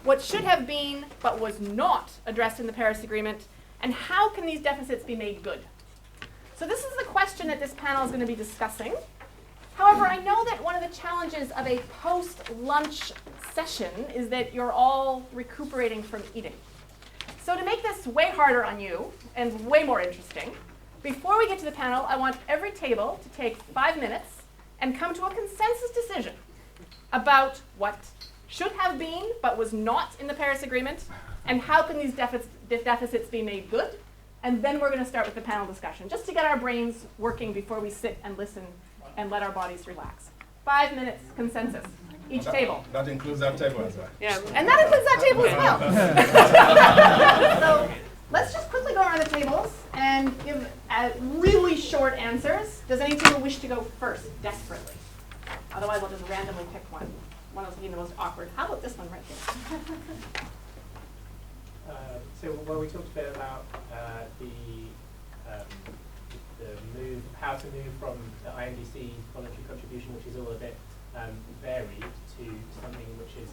what should have been but was not addressed in the Paris Agreement, and how can these deficits be made good? So this is the question that this panel is going to be discussing. However, I know that one of the challenges of a post-lunch session is that you're all recuperating from eating. So to make this way harder on you and way more interesting, before we get to the panel, I want every table to take 5 minutes and come to a consensus decision about what should have been but was not in the Paris Agreement, and how can these deficits be made good. And then we're going to start with the panel discussion, just to get our brains working before we sit and listen and let our bodies relax. 5 minutes consensus, each table. That includes that table as well. Yeah, and that includes that table as well. So let's just quickly go around the tables and give really short answers. Does any table wish to go first, desperately? Otherwise, I'll just randomly pick one. One was being the most awkward. How about this one right here? So we talked a bit about the move, how to move from the INDC voluntary contribution, which is all a bit varied, to something which is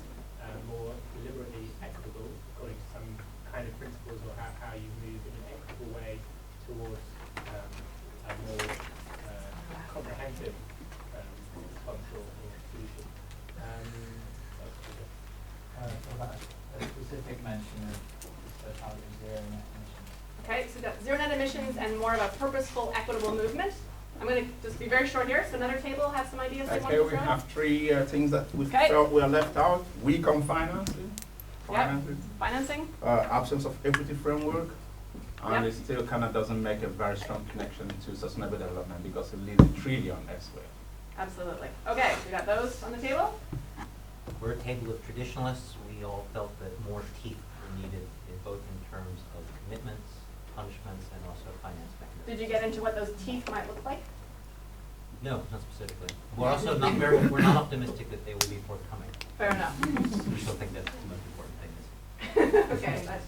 more deliberately equitable, according to some kind of principles, or how you move in an equitable way towards a more comprehensive response or solution. About a specific mention of targeting zero net emissions. Okay, so we've got zero net emissions and more of a purposeful, equitable movement. I'm going to just be very short here. So another table has some ideas they want Okay, to we throw. have 3 things that we Okay. felt were left out. Weak on financing, Financing. absence of equity framework, and Yep. it still kind of doesn't make a very strong connection to sustainable development because it leaves $1 trillion elsewhere. Absolutely. Okay, we got those on the table. We're a table of traditionalists. We all felt that more teeth were needed, both in terms of commitments, punishments, and also finance mechanisms. Did you get into what those teeth might look like? No, not specifically. We're also we're not optimistic that they will be forthcoming. Fair enough. We still think that's the most important thing. Okay, nice.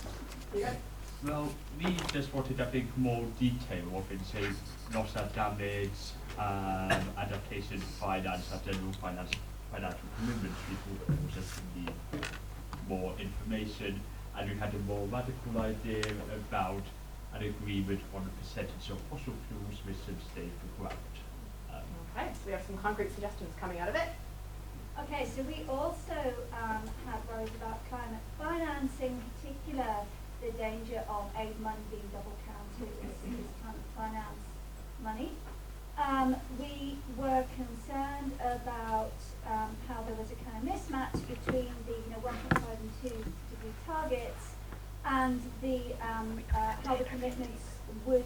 You good? Well, we just wanted, I think, more detail of it, say, loss and damage, adaptation, finance, and general financial commitments. We thought there was just need more information, and we had a more radical idea about an agreement on the percentage of fossil fuels with some stable ground. Okay, so we have some concrete suggestions coming out of it. Okay, so we also had worries about climate financing, in particular the danger of aid money being double counted as climate finance money. We were concerned about how there was a kind of mismatch between the 1.5 and 2 degree targets and the how the commitments would,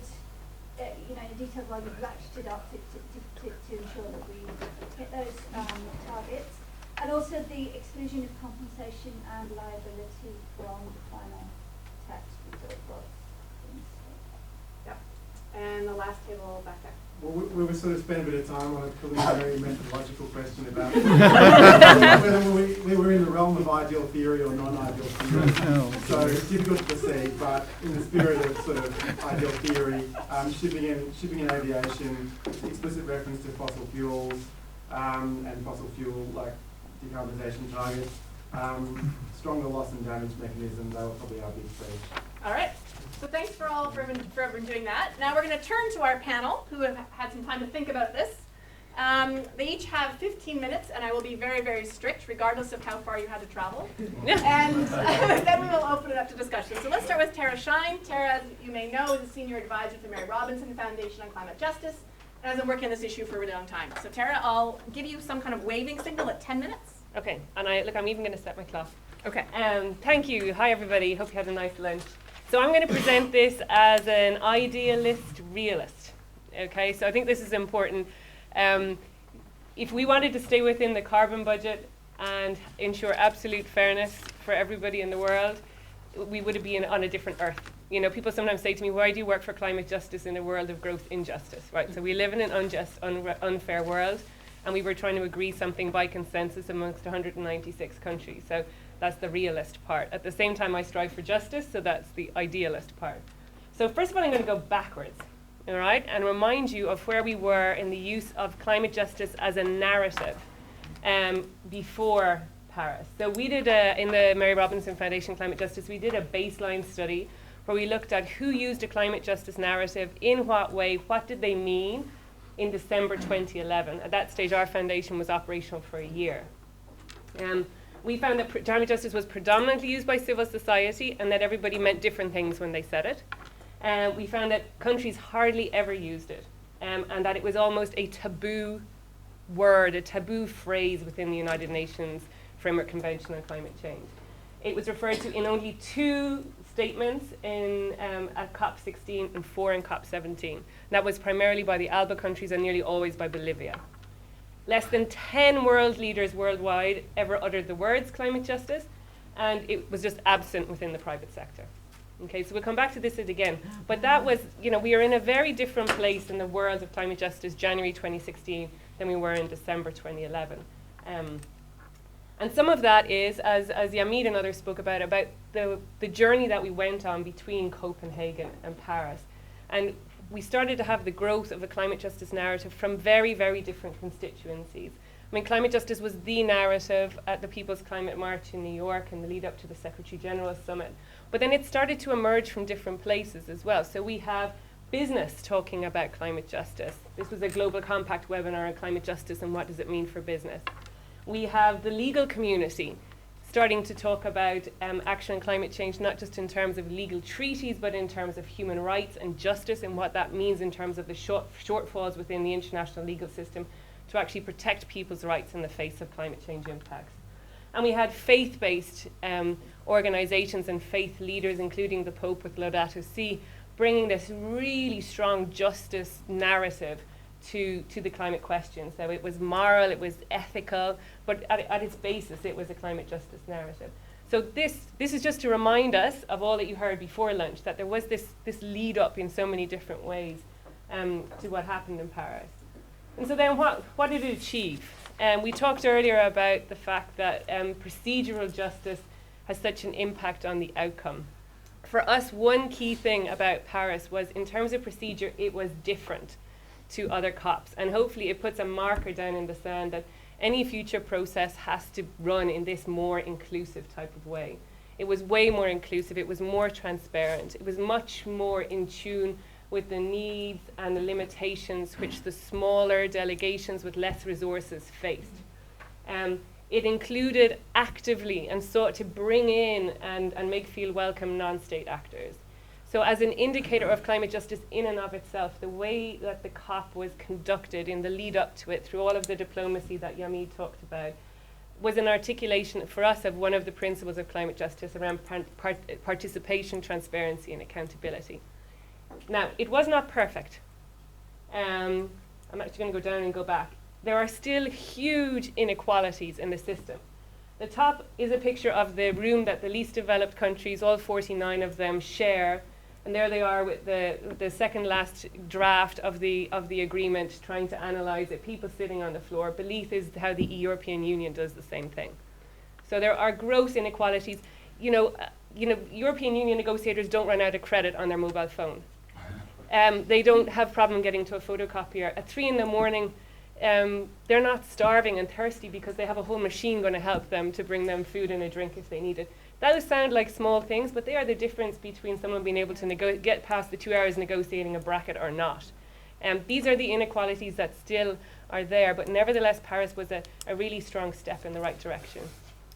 in detailed way, would ratcheted up to ensure that we hit those targets, and also the exclusion of compensation and liability from the final text we thought was. Yep. And the last table back there. Well, we were sort of spending a bit of time on a preliminary methodological question about whether we were in the realm of ideal theory or non-ideal theory. So it's difficult to see, but in the spirit of sort of ideal theory, shipping and aviation, explicit reference to fossil fuels and fossil fuel decarbonisation targets, stronger loss and damage mechanisms, they were probably our big three. All right. So thanks for everyone doing that. Now we're going to turn to our panel, who have had some time to think about this. They each have 15 minutes, and I will be very, very strict, regardless of how far you had to travel. And then we will open it up to discussion. So let's start with Tara Shine. Tara, as you may know, is a senior advisor to the Mary Robinson Foundation on Climate Justice, and has been working on this issue for a really long time. So Tara, I'll give you some kind of waving signal at 10 minutes. Okay, and I'm even going to set my clock. Okay. Thank you. Hi, everybody. Hope you had a nice lunch. So I'm going to present this as an idealist realist. Okay, so I think this is important. If we wanted to stay within the carbon budget and ensure absolute fairness for everybody in the world, we would be on a different earth. People sometimes say to me, why do you work for climate justice in a world of growth injustice? Right. So we live in an unjust, unfair world, and we were trying to agree something by consensus amongst 196 countries. So that's the realist part. At the same time, I strive for justice, so that's the idealist part. So first of all, I'm going to go backwards, all right, and remind you of where we were in the use of climate justice as a narrative before Paris. So we did, in the Mary Robinson Foundation Climate Justice, we did a baseline study where we looked at who used a climate justice narrative, in what way, what did they mean in December 2011. At that stage, our foundation was operational for a year. We found that climate justice was predominantly used by civil society and that everybody meant different things when they said it. We found that countries hardly ever used it, and that it was almost a taboo word, a taboo phrase within the United Nations Framework Convention on Climate Change. It was referred to in only 2 statements at COP16 and 4 in COP17. That was primarily by the ALBA countries and nearly always by Bolivia. Less than 10 world leaders worldwide ever uttered the words climate justice, and it was just absent within the private sector. Okay, so we'll come back to this again. But that was, we are in a very different place in the world of climate justice January 2016 than we were in December 2011. And some of that is, as Yamid and others spoke about the journey that we went on between Copenhagen and Paris. And we started to have the growth of a climate justice narrative from very, very different constituencies. I mean, climate justice was the narrative at the People's Climate March in New York and the lead up to the Secretary General Summit. But then it started to emerge from different places as well. So we have business talking about climate justice. This was a Global Compact webinar on climate justice and what does it mean for business. We have the legal community starting to talk about action on climate change, not just in terms of legal treaties, but in terms of human rights and justice and what that means in terms of the shortfalls within the international legal system to actually protect people's rights in the face of climate change impacts. And we had faith-based organizations and faith leaders, including the Pope with Laudato Si, bringing this really strong justice narrative to the climate question. So it was moral, it was ethical, but at its basis, it was a climate justice narrative. So this is just to remind us of all that you heard before lunch, that there was this lead up in so many different ways to what happened in Paris. And so then what did it achieve? We talked earlier about the fact that procedural justice has such an impact on the outcome. For us, one key thing about Paris was, in terms of procedure, it was different to other COPs. And hopefully it puts a marker down in the sand that any future process has to run in this more inclusive type of way. It was way more inclusive, it was more transparent, it was much more in tune with the needs and the limitations which the smaller delegations with less resources faced. It included actively and sought to bring in and make feel welcome non-state actors. So as an indicator of climate justice in and of itself, the way that the COP was conducted in the lead up to it, through all of the diplomacy that Yamid talked about, was an articulation for us of one of the principles of climate justice around participation, transparency, and accountability. Now, it was not perfect. I'm actually going to go down and go back. There are still huge inequalities in the system. The top is a picture of the room that the least developed countries, all 49 of them, share. And there they are with the second last draft of the agreement, trying to analyze it, people sitting on the floor. Belief is how the European Union does the same thing. So there are gross inequalities. European Union negotiators don't run out of credit on their mobile phone. They don't have problem getting to a photocopier. At 3 in the morning, they're not starving and thirsty because they have a whole machine going to help them to bring them food and a drink if they need it. Those sound like small things, but they are the difference between someone being able to get past the 2 hours negotiating a bracket or not. These are the inequalities that still are there, but nevertheless, Paris was a really strong step in the right direction.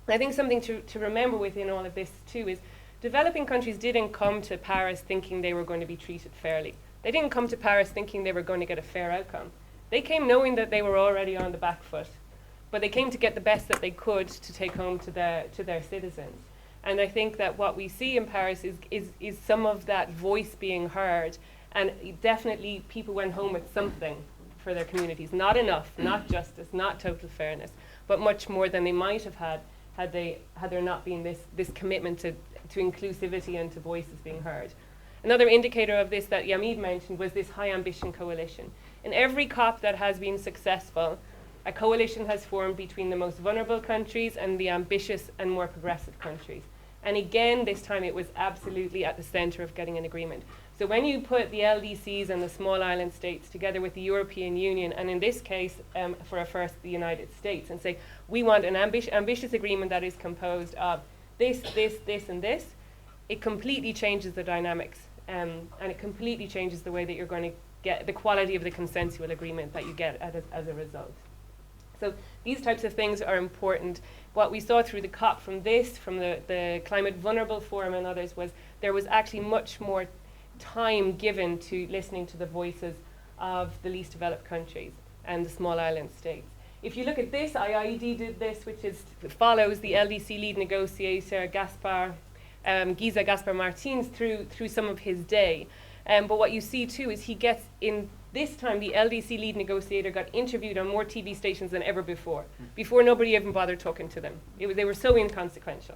And I think something to remember within all of this too is developing countries didn't come to Paris thinking they were going to be treated fairly. They didn't come to Paris thinking they were going to get a fair outcome. They came knowing that they were already on the back foot, but they came to get the best that they could to take home to their citizens. And I think that what we see in Paris is some of that voice being heard, and definitely people went home with something for their communities. Not enough, not justice, not total fairness, but much more than they might have had there not been this commitment to inclusivity and to voices being heard. Another indicator of this that Yamid mentioned was this high ambition coalition. In every COP that has been successful, a coalition has formed between the most vulnerable countries and the ambitious and more progressive countries. And again, this time it was absolutely at the center of getting an agreement. So when you put the LDCs and the small island states together with the European Union, and in this case, for a first, the United States, and say, we want an ambitious agreement that is composed of this, and this, it completely changes the dynamics, and it completely changes the way that you're going to get the quality of the consensual agreement that you get as a result. So these types of things are important. What we saw through the COP from the Climate Vulnerable Forum and others was there was actually much more time given to listening to the voices of the least developed countries and the small island states. If you look at this, IIED did this, which follows the LDC lead negotiator Giza Gaspar Martins through some of his day. But what you see too is he gets in this time the LDC lead negotiator got interviewed on more TV stations than ever before. Before nobody even bothered talking to them. They were so inconsequential.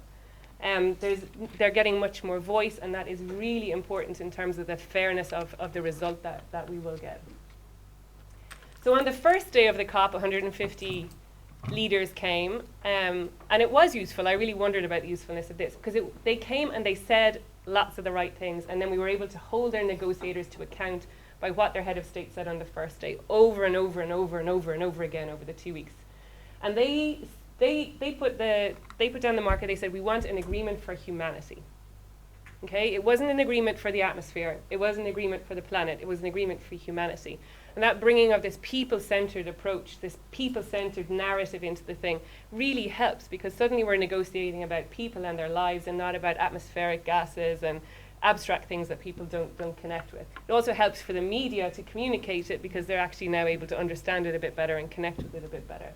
They're getting much more voice, and that is really important in terms of the fairness of the result that we will get. So on the first day of the COP, 150 leaders came, and it was useful. I really wondered about the usefulness of this, because they came and they said lots of the right things, and then we were able to hold their negotiators to account by what their head of state said on the first day, over and over and over and over and over again over the 2 weeks. And they put down the marker. They said, we want an agreement for humanity. Okay, it wasn't an agreement for the atmosphere. It wasn't an agreement for the planet. It was an agreement for humanity. And that bringing of this people-centered approach, this people-centered narrative into the thing really helps, because suddenly we're negotiating about people and their lives and not about atmospheric gases and abstract things that people don't connect with. It also helps for the media to communicate it, because they're actually now able to understand it a bit better and connect with it a bit better.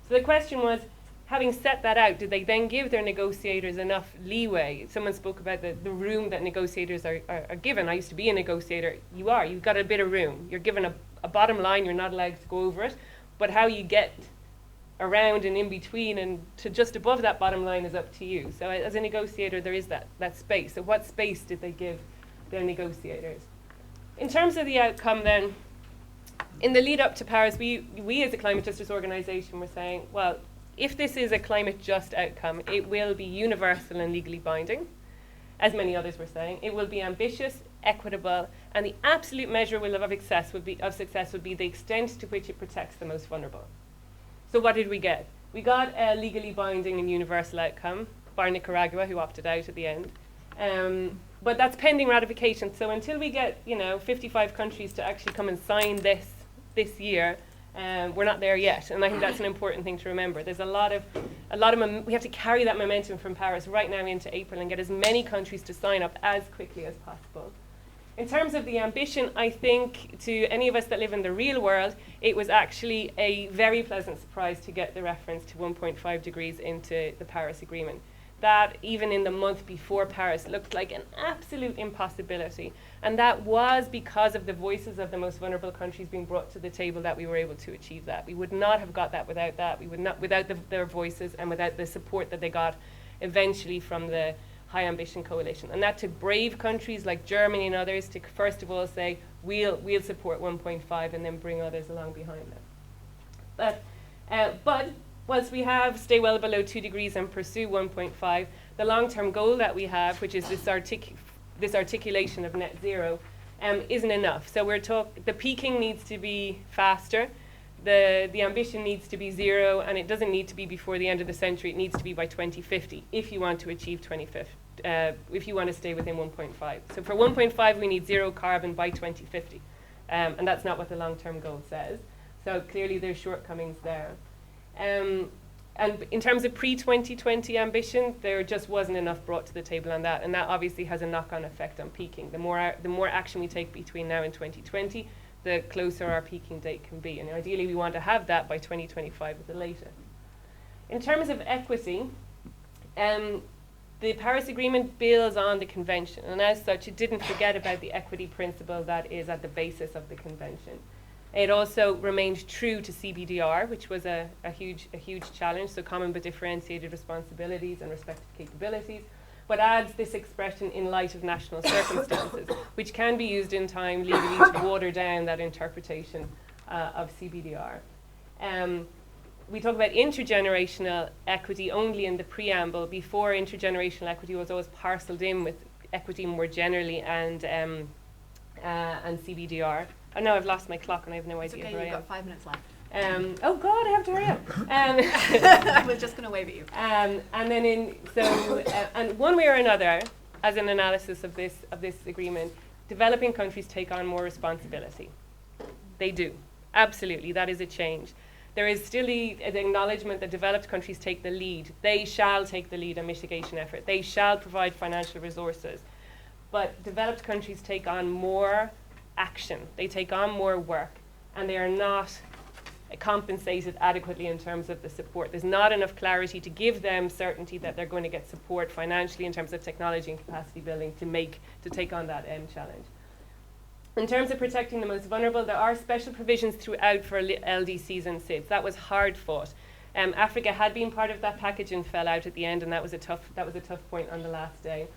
So the question was, having set that out, did they then give their negotiators enough leeway? Someone spoke about the room that negotiators are given. I used to be a negotiator. You've got a bit of room. You're given a bottom line, you're not allowed to go over it, but how you get around and in between and to just above that bottom line is up to you. So as a negotiator, there is that space. So what space did they give their negotiators? In terms of the outcome then, in the lead up to Paris, we as a climate justice organization were saying, well, if this is a climate just outcome, it will be universal and legally binding, as many others were saying. It will be ambitious, equitable, and the absolute measure of success would be the extent to which it protects the most vulnerable. So what did we get? We got a legally binding and universal outcome, bar Nicaragua, who opted out at the end. But that's pending ratification. So until we get 55 countries to actually come and sign this year, we're not there yet. And I think that's an important thing to remember. There's we have to carry that momentum from Paris right now into April and get as many countries to sign up as quickly as possible. In terms of the ambition, I think to any of us that live in the real world, it was actually a very pleasant surprise to get the reference to 1.5 degrees into the Paris Agreement. That, even in the month before Paris, looked like an absolute impossibility. And that was because of the voices of the most vulnerable countries being brought to the table that we were able to achieve that. We would not have got that without that. We would not, without their voices and without the support that they got eventually from the High Ambition Coalition. And that took brave countries like Germany and others to first of all say, we'll support 1.5 and then bring others along behind them. But once we have stay well below 2 degrees and pursue 1.5, the long-term goal that we have, which is this articulation of net zero, isn't enough. So the peaking needs to be faster, the ambition needs to be zero, and it doesn't need to be before the end of the century. It needs to be by 2050 if you want to achieve 2050. If you want to stay within 1.5. So for 1.5, we need zero carbon by 2050, and that's not what the long-term goal says. So clearly there's shortcomings there. And in terms of pre-2020 ambition, there just wasn't enough brought to the table on that, and that obviously has a knock-on effect on peaking. The more action we take between now and 2020, the closer our peaking date can be. And ideally, we want to have that by 2025 at the latest. In terms of equity, the Paris Agreement builds on the convention, and as such, it didn't forget about the equity principle that is at the basis of the convention. It also remained true to CBDR, which was a huge challenge, so common but differentiated responsibilities and respective capabilities, but adds this expression in light of national circumstances, which can be used in time legally to water down that interpretation of CBDR. We talk about intergenerational equity only in the preamble. Before, intergenerational equity was always parcelled in with equity more generally and and CBDR. Oh no, I've lost my clock and I have no It's idea okay, where you've I am. got 5 minutes left. Oh God, I have to hurry up. I was just going to wave at you. And then and one way or another, as an analysis of this agreement, developing countries take on more responsibility. They do, absolutely. That is a change. There is still an acknowledgement that developed countries take the lead. They shall take the lead on mitigation effort. They shall provide financial resources. But developed countries take on more action. They take on more work, and they are not compensated adequately in terms of the support. There's not enough clarity to give them certainty that they're going to get support financially in terms of technology and capacity building to take on that challenge. In terms of protecting the most vulnerable, there are special provisions throughout for LDCs and SIDS. That was hard fought. Africa had been part of that package and fell out at the end, and that was a tough point on the last day.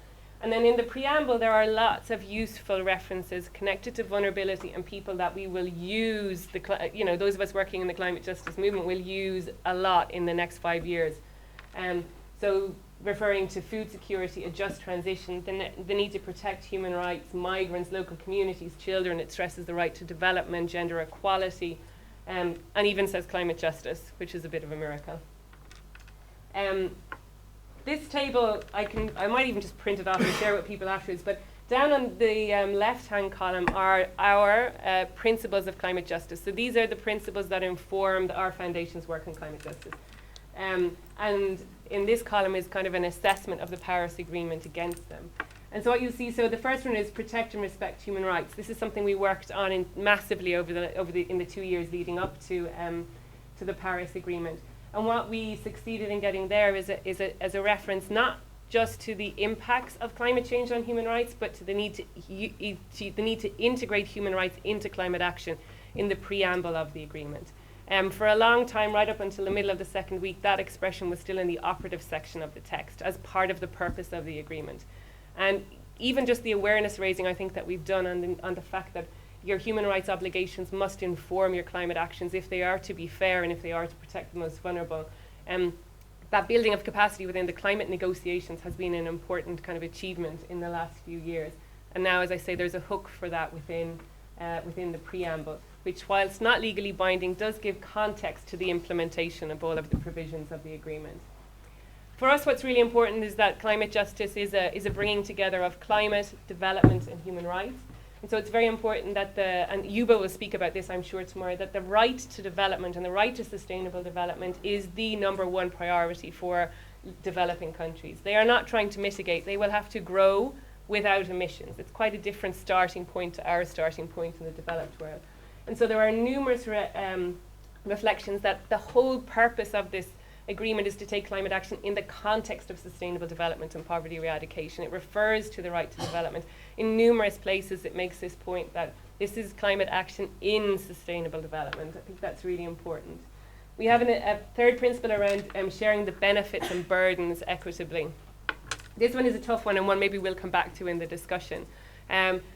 And then in the preamble, there are lots of useful references connected to vulnerability and people that we will use, those of us working in the climate justice movement will use a lot in the next 5 years. So referring to food security, a just transition, the need to protect human rights, migrants, local communities, children. It stresses the right to development, gender equality, and even says climate justice, which is a bit of a miracle. This table, I might even just print it off and share with people afterwards, but down on the left-hand column are our principles of climate justice. So these are the principles that informed our foundation's work in climate justice. And in this column is kind of an assessment of the Paris Agreement against them. And so what you see, so the first one is protect and respect human rights. This is something we worked on massively in the 2 years leading up to the Paris Agreement. And what we succeeded in getting there is a reference not just to the impacts of climate change on human rights, but to the need to integrate human rights into climate action in the preamble of the agreement. For a long time, right up until the middle of the second week, that expression was still in the operative section of the text as part of the purpose of the agreement. And even just the awareness raising, I think, that we've done on the fact that your human rights obligations must inform your climate actions if they are to be fair and if they are to protect the most vulnerable. That building of capacity within the climate negotiations has been an important kind of achievement in the last few years. And now, as I say, there's a hook for that within the preamble, which, whilst not legally binding, does give context to the implementation of all of the provisions of the agreement. For us, what's really important is that climate justice is a bringing together of climate, development, and human rights. And so it's very important that and Yuba will speak about this, I'm sure, tomorrow, that the right to development and the right to sustainable development is the #1 priority for developing countries. They are not trying to mitigate. They will have to grow without emissions. It's quite a different starting point to our starting point in the developed world. And so there are numerous reflections that the whole purpose of this agreement is to take climate action in the context of sustainable development and poverty eradication. It refers to the right to development. In numerous places it makes this point that this is climate action in sustainable development. I think that's really important. We have a third principle around sharing the benefits and burdens equitably. This one is a tough one and one maybe we'll come back to in the discussion.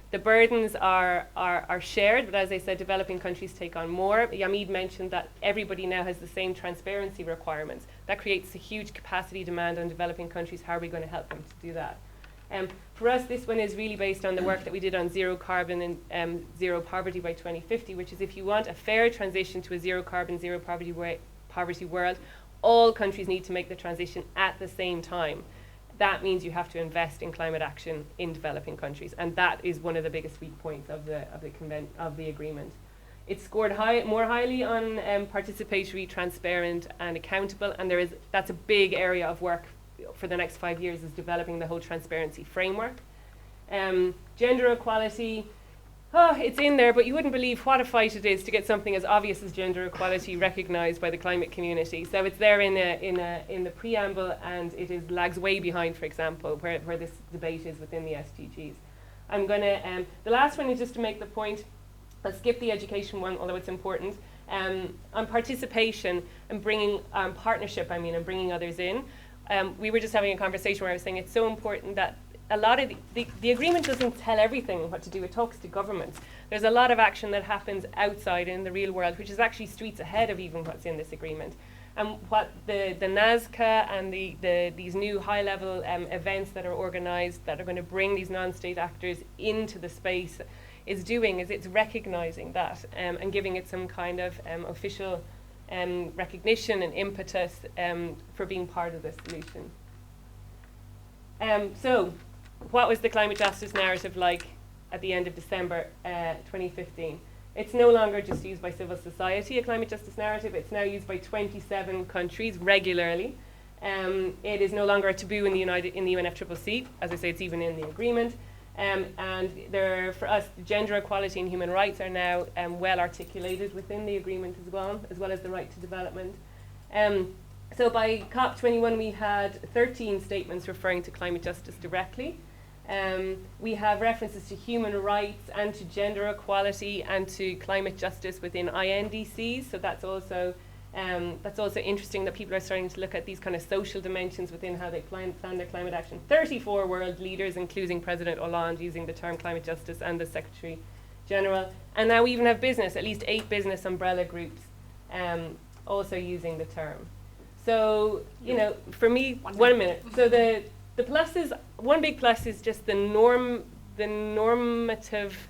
The burdens are shared, but as I said, developing countries take on more. Yamid mentioned that everybody now has the same transparency requirements. That creates a huge capacity demand on developing countries. How are we going to help them to do that? For us, this one is really based on the work that we did on zero carbon and zero poverty by 2050, which is if you want a fair transition to a zero carbon, zero poverty world, all countries need to make the transition at the same time. That means you have to invest in climate action in developing countries, and that is one of the biggest weak points of the agreement. It scored more highly on participatory, transparent, and accountable, and that's a big area of work for the next 5 years, is developing the whole transparency framework. Gender equality. It's in there, but you wouldn't believe what a fight it is to get something as obvious as gender equality recognised by the climate community. So it's there in the preamble, and it lags way behind, for example, where this debate is within the SDGs. I'm going to, the last one is just to make the point, I'll skip the education one, although it's important, on participation and bringing partnership, and bringing others in. We were just having a conversation where I was saying it's so important that a lot of the agreement doesn't tell everything what to do. It talks to governments. There's a lot of action that happens outside in the real world, which is actually streets ahead of even what's in this agreement. And what the NASCA and these new high-level events that are organised that are going to bring these non-state actors into the space is doing is it's recognizing that and giving it some kind of official recognition and impetus for being part of the solution. So, what was the climate justice narrative like at the end of December 2015? It's no longer just used by civil society, a climate justice narrative. It's now used by 27 countries regularly. It is no longer a taboo in the UNFCCC. As I say, it's even in the agreement. And there, for us, gender equality and human rights are now well articulated within the agreement as well as the right to development. So by COP21, we had 13 statements referring to climate justice directly. We have references to human rights and to gender equality and to climate justice within INDCs. So that's also interesting that people are starting to look at these kind of social dimensions within how they plan their climate action. 34 world leaders, including President Hollande, using the term climate justice, and the Secretary General. And now we even have business, at least 8 business umbrella groups also using the term. So, you know, for me, 1 minute. So the pluses, one big plus is just the normative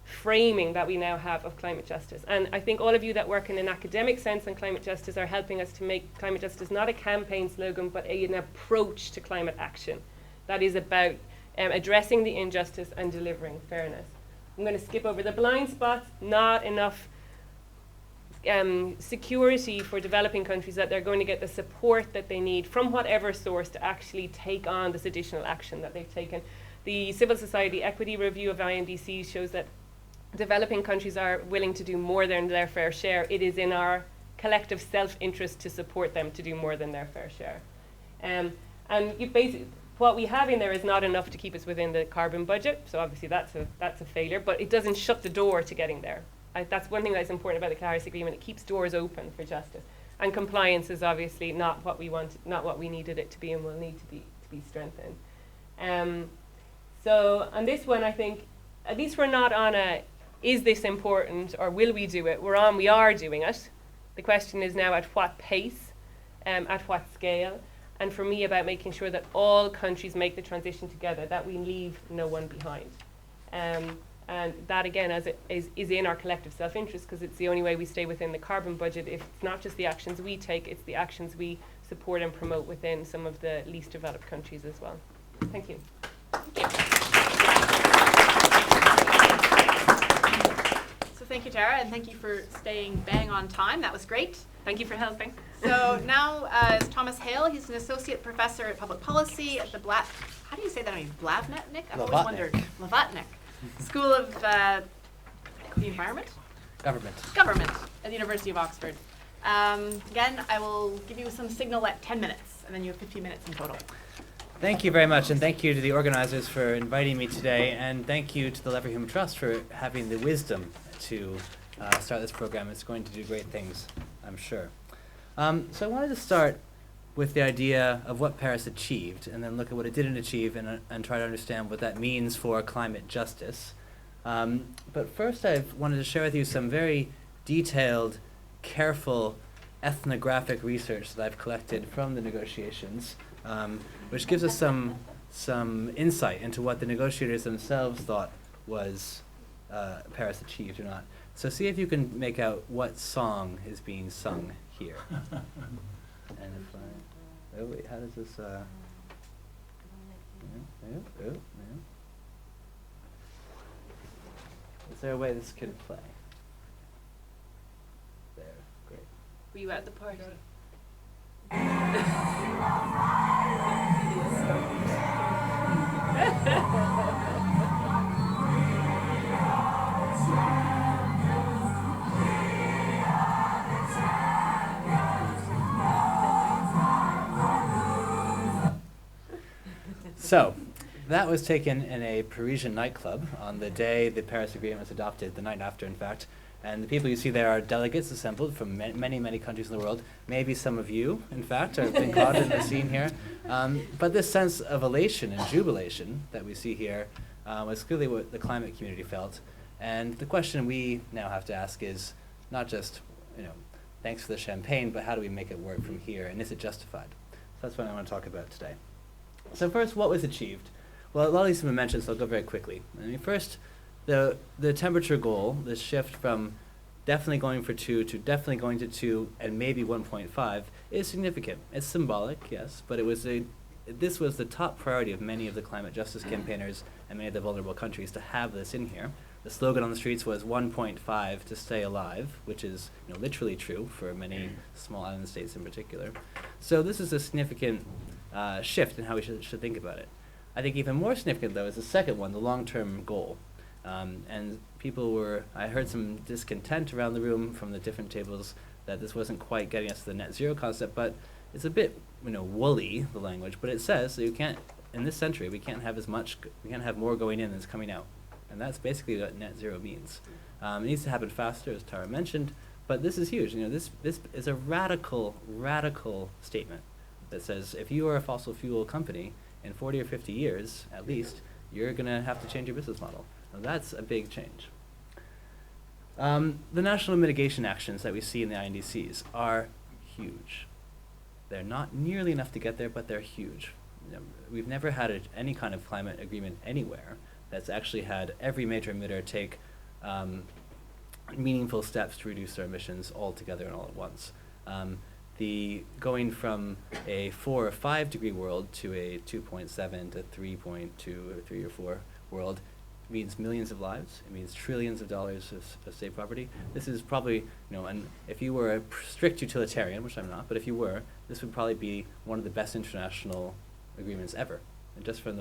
framing that we now have of climate justice. And I think all of you that work in an academic sense on climate justice are helping us to make climate justice not a campaign slogan, but an approach to climate action that is about addressing the injustice and delivering fairness. I'm going to skip over the blind spots. Not enough security for developing countries that they're going to get the support that they need from whatever source to actually take on this additional action that they've taken. The Civil Society Equity Review of INDC shows that developing countries are willing to do more than their fair share. It is in our collective self-interest to support them to do more than their fair share. And you basically, what we have in there is not enough to keep us within the carbon budget, so obviously that's a failure, but it doesn't shut the door to getting there. That's one thing that's important about the Paris Agreement. It keeps doors open for justice. And compliance is obviously not what we want, not what we needed it to be, and will need to be strengthened. So on this one, I think at least we're not on a is this important or will we do it? We are doing it. The question is now at what pace, at what scale, and for me about making sure that all countries make the transition together, that we leave no one behind. And that again is in our collective self-interest, because it's the only way we stay within the carbon budget. If it's not just the actions we take, it's the actions we support and promote within some of the least developed countries as well. Thank you. So thank you, Tara, and thank you for staying bang on time. That was great. Thank you for helping. So now is Thomas Hale. He's an associate professor at public policy at the how do you say that? I mean, Blavatnik? I've always wondered. Blavatnik. School of the Environment? Government at the University of Oxford. Again, I will give you some signal at 10 minutes, and then you have 15 minutes in total. Thank you very much, and thank you to the organizers for inviting me today, and thank you to the Lever Human Trust for having the wisdom to start this program. It's going to do great things, I'm sure. So I wanted to start with the idea of what Paris achieved, and then look at what it didn't achieve, and try to understand what that means for climate justice. But first I wanted to share with you some very detailed, careful ethnographic research that I've collected from the negotiations, which gives us some insight into what the negotiators themselves thought was Paris achieved or not. So see if you can make out what song is being sung here. And if oh wait, how does this, Is there a way this could play? There, great. Were you at the party? So, that was taken in a Parisian nightclub on the day the Paris Agreement was adopted, the night after, in fact. And the people you see there are delegates assembled from many, many countries in the world. Maybe some of you, in fact, have been caught in the scene here. But this sense of elation and jubilation that we see here was clearly what the climate community felt. And the question we now have to ask is not just, thanks for the champagne, but how do we make it work from here? And is it justified? So that's what I want to talk about today. So first, what was achieved? Well, a lot of these have been mentioned, so I'll go very quickly. First, the temperature goal, the shift from definitely going for 2 to definitely going to 2 and maybe 1.5 is significant. It's symbolic, yes, but this was the top priority of many of the climate justice campaigners and many of the vulnerable countries to have this in here. The slogan on the streets was 1.5 to stay alive, which is literally true for many small island states in particular. So this is a significant shift in how we should think about it. I think even more significant, though, is the second one, the long-term goal. And I heard some discontent around the room from the different tables that this wasn't quite getting us to the net zero concept, but it's a bit, woolly, the language, but it says that you can't, in this century, we can't have more going in than is coming out. And that's basically what net zero means. It needs to happen faster, as Tara mentioned, but this is huge. This is a radical statement that says if you are a fossil fuel company, in 40 or 50 years, at least, you're going to have to change your business model. Now, that's a big change. The national mitigation actions that we see in the INDCs are huge. They're not nearly enough to get there, but they're huge. We've never had any kind of climate agreement anywhere that's actually had every major emitter take meaningful steps to reduce their emissions all together and all at once. The going from a 4 or 5 degree world to a 2.7 to 3.2 or 3 or 4 world means millions of lives. It means trillions of dollars of state property. This is probably, and if you were a strict utilitarian, which I'm not, but if you were, this would probably be one of the best international agreements ever, and just from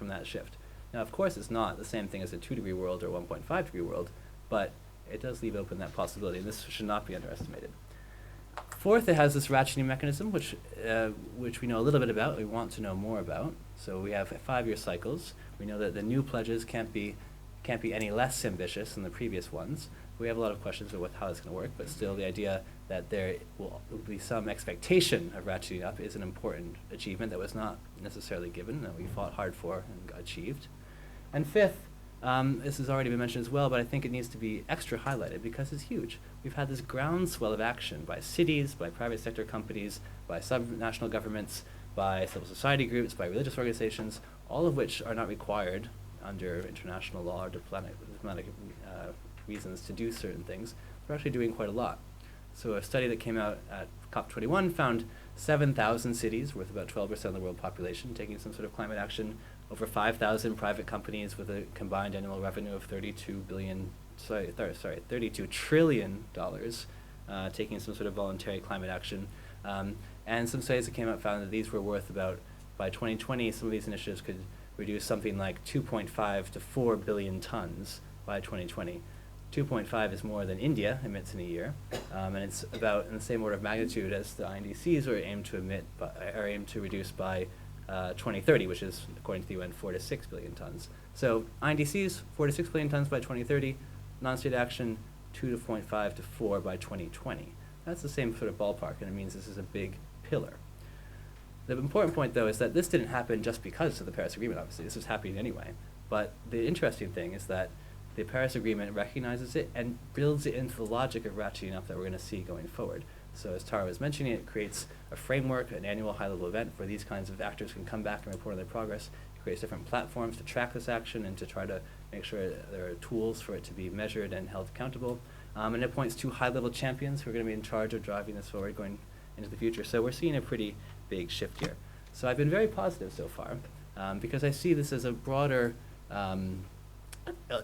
that shift. Now, of course, it's not the same thing as a 2 degree world or 1.5 degree world, but it does leave open that possibility, and this should not be underestimated. Fourth, it has this ratcheting mechanism, which we know a little bit about, we want to know more about. So we have 5-year cycles. We know that the new pledges can't be any less ambitious than the previous ones. We have a lot of questions about how it's going to work, but still the idea that there will be some expectation of ratcheting up is an important achievement that was not necessarily given, that we fought hard for and got achieved. And fifth, this has already been mentioned as well, but I think it needs to be extra highlighted because it's huge. We've had this groundswell of action by cities, by private sector companies, by subnational governments, by civil society groups, by religious organizations, all of which are not required under international law or diplomatic reasons to do certain things. We're actually doing quite a lot. So a study that came out at COP21 found 7,000 cities worth about 12% of the world population taking some sort of climate action, over 5,000 private companies with a combined annual revenue of $32 trillion taking some sort of voluntary climate action. And some studies that came out found that these were worth about, by 2020, some of these initiatives could reduce something like 2.5 to 4 billion tons by 2020. 2.5 is more than India emits in a year, and it's about in the same order of magnitude as the INDCs are aimed to reduce by 2030, which is, according to the UN, 4 to 6 billion tons. So INDCs, 4 to 6 billion tons by 2030, non-state action, 2.5 to 4 by 2020. That's the same sort of ballpark, and it means this is a big pillar. The important point, though, is that this didn't happen just because of the Paris Agreement, obviously. This was happening anyway. But the interesting thing is that the Paris Agreement recognizes it and builds it into the logic of ratcheting up that we're going to see going forward. So as Tara was mentioning, it creates a framework, an annual high-level event where these kinds of actors can come back and report on their progress. It creates different platforms to track this action and to try to make sure there are tools for it to be measured and held accountable. And it appoints 2 high-level champions who are going to be in charge of driving this forward going into the future. So we're seeing a pretty big shift here. So I've been very positive so far because I see this as a broader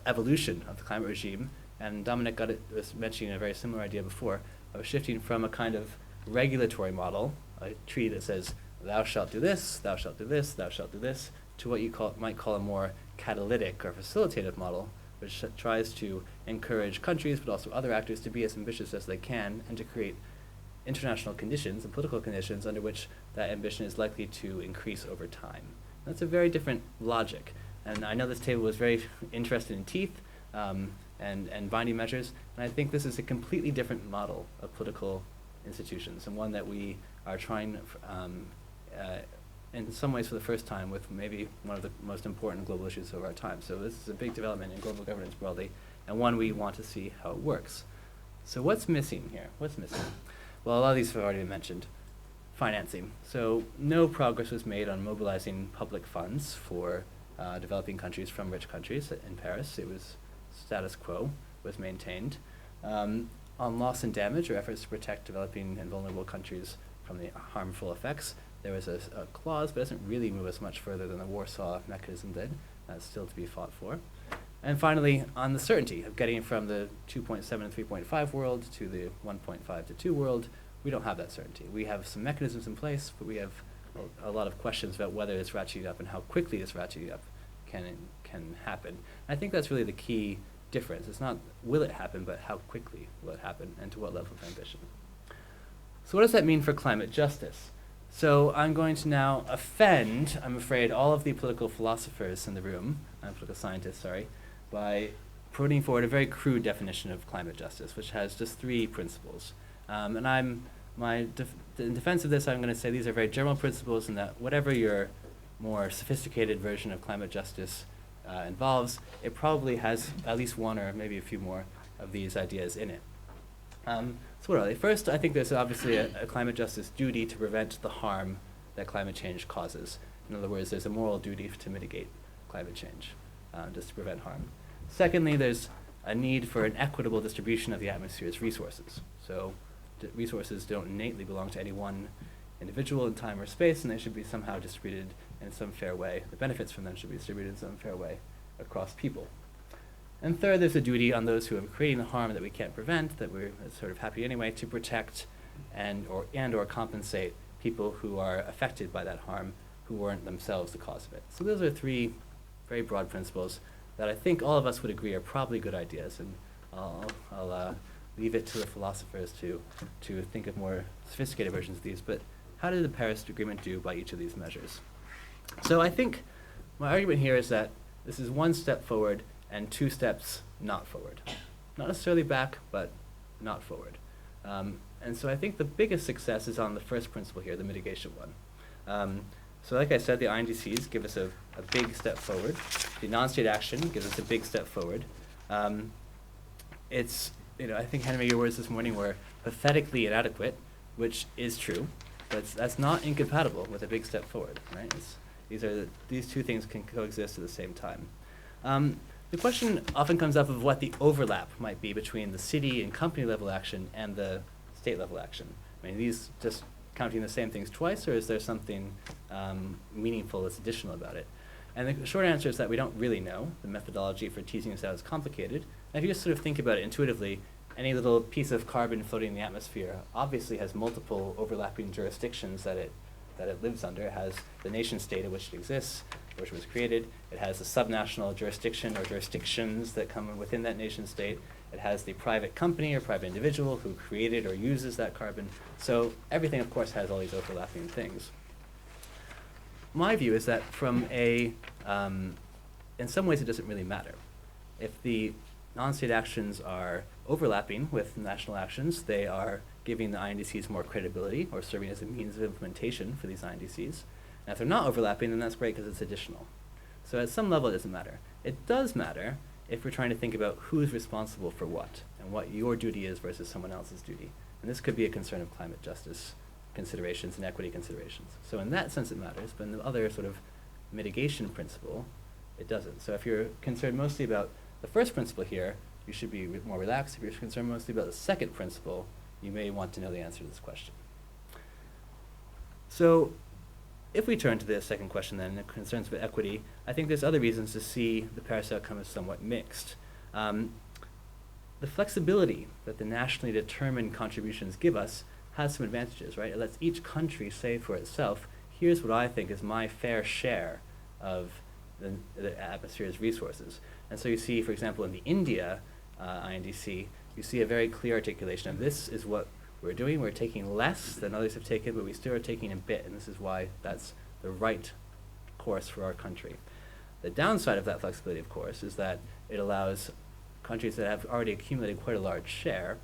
evolution of the climate regime. And Dominic was mentioning a very similar idea before of shifting from a kind of regulatory model, a treaty that says, thou shalt do this, thou shalt do this, thou shalt do this, to what you might call a more catalytic or facilitative model, which tries to encourage countries, but also other actors, to be as ambitious as they can and to create international conditions and political conditions under which that ambition is likely to increase over time. That's a very different logic. And I know this table was very interested in teeth and binding measures, and I think this is a completely different model of political institutions, and one that we are trying in some ways for the first time with maybe one of the most important global issues of our time. So this is a big development in global governance broadly, and one we want to see how it works. So what's missing here? What's missing? Well, a lot of these have already been mentioned. Financing. So no progress was made on mobilizing public funds for developing countries from rich countries in Paris. It was status quo was maintained. On loss and damage, or efforts to protect developing and vulnerable countries from the harmful effects, there was a clause, but it doesn't really move us much further than the Warsaw Mechanism did. That's still to be fought for. And finally, on the certainty of getting from the 2.7 and 3.5 world to the 1.5 to 2 world, we don't have that certainty. We have some mechanisms in place, but we have a lot of questions about whether it's ratcheting up and how quickly this ratcheting up can happen. I think that's really the key difference. It's not will it happen, but how quickly will it happen and to what level of ambition. So what does that mean for climate justice? So I'm going to now offend, I'm afraid, all of the political philosophers in the room, political scientists, sorry, by putting forward a very crude definition of climate justice, which has just 3 principles. And in defense of this, I'm going to say these are very general principles, and that whatever your more sophisticated version of climate justice involves, it probably has at least one or maybe a few more of these ideas in it. So what are they? First, I think there's obviously a climate justice duty to prevent the harm that climate change causes. In other words, there's a moral duty to mitigate climate change, just to prevent harm. Secondly, there's a need for an equitable distribution of the atmosphere's resources. So resources don't innately belong to any one individual in time or space, and they should be somehow distributed in some fair way. The benefits from them should be distributed in some fair way across people. And third, there's a duty on those who are creating the harm that we can't prevent, that we're sort of happy anyway, to protect and or compensate people who are affected by that harm, who weren't themselves the cause of it. So those are 3 very broad principles that I think all of us would agree are probably good ideas, and I'll leave it to the philosophers to think of more sophisticated versions of these. But how did the Paris Agreement do by each of these measures? So I think my argument here is that this is 1 step forward and 2 steps not forward. Not necessarily back, but not forward. And so I think the biggest success is on the first principle here, the mitigation one. So like I said, the INDCs give us a big step forward. The non-state action gives us a big step forward. It's, I think, Henry, your words this morning were pathetically inadequate, which is true, but that's not incompatible with a big step forward, right? These 2 things can coexist at the same time. The question often comes up of what the overlap might be between the city and company level action and the state level action. I mean, these just counting the same things twice, or is there something meaningful that's additional about it? And the short answer is that we don't really know. The methodology for teasing this out is complicated. And if you just sort of think about it intuitively, any little piece of carbon floating in the atmosphere obviously has multiple overlapping jurisdictions that it lives under. It has the nation state in which it exists, which was created. It has the subnational jurisdiction or jurisdictions that come within that nation state. It has the private company or private individual who created or uses that carbon. So everything, of course, has all these overlapping things. My view is that in some ways it doesn't really matter. If the non-state actions are overlapping with national actions, they are giving the INDCs more credibility or serving as a means of implementation for these INDCs. And if they're not overlapping, then that's great because it's additional. So at some level, it doesn't matter. It does matter if we're trying to think about who's responsible for what and what your duty is versus someone else's duty. And this could be a concern of climate justice considerations and equity considerations. So in that sense, it matters, but in the other sort of mitigation principle, it doesn't. So if you're concerned mostly about the first principle here, you should be more relaxed. If you're concerned mostly about the second principle, you may want to know the answer to this question. So if we turn to the second question then, the concerns about equity, I think there's other reasons to see the Paris outcome as somewhat mixed. The flexibility that the nationally determined contributions give us has some advantages, right? It lets each country say for itself, here's what I think is my fair share of the atmosphere's resources. And so you see, for example, in the India INDC, you see a very clear articulation of this is what we're doing. We're taking less than others have taken, but we still are taking a bit, and this is why that's the right course for our country. The downside of that flexibility, of course, is that it allows countries that have already accumulated quite a large share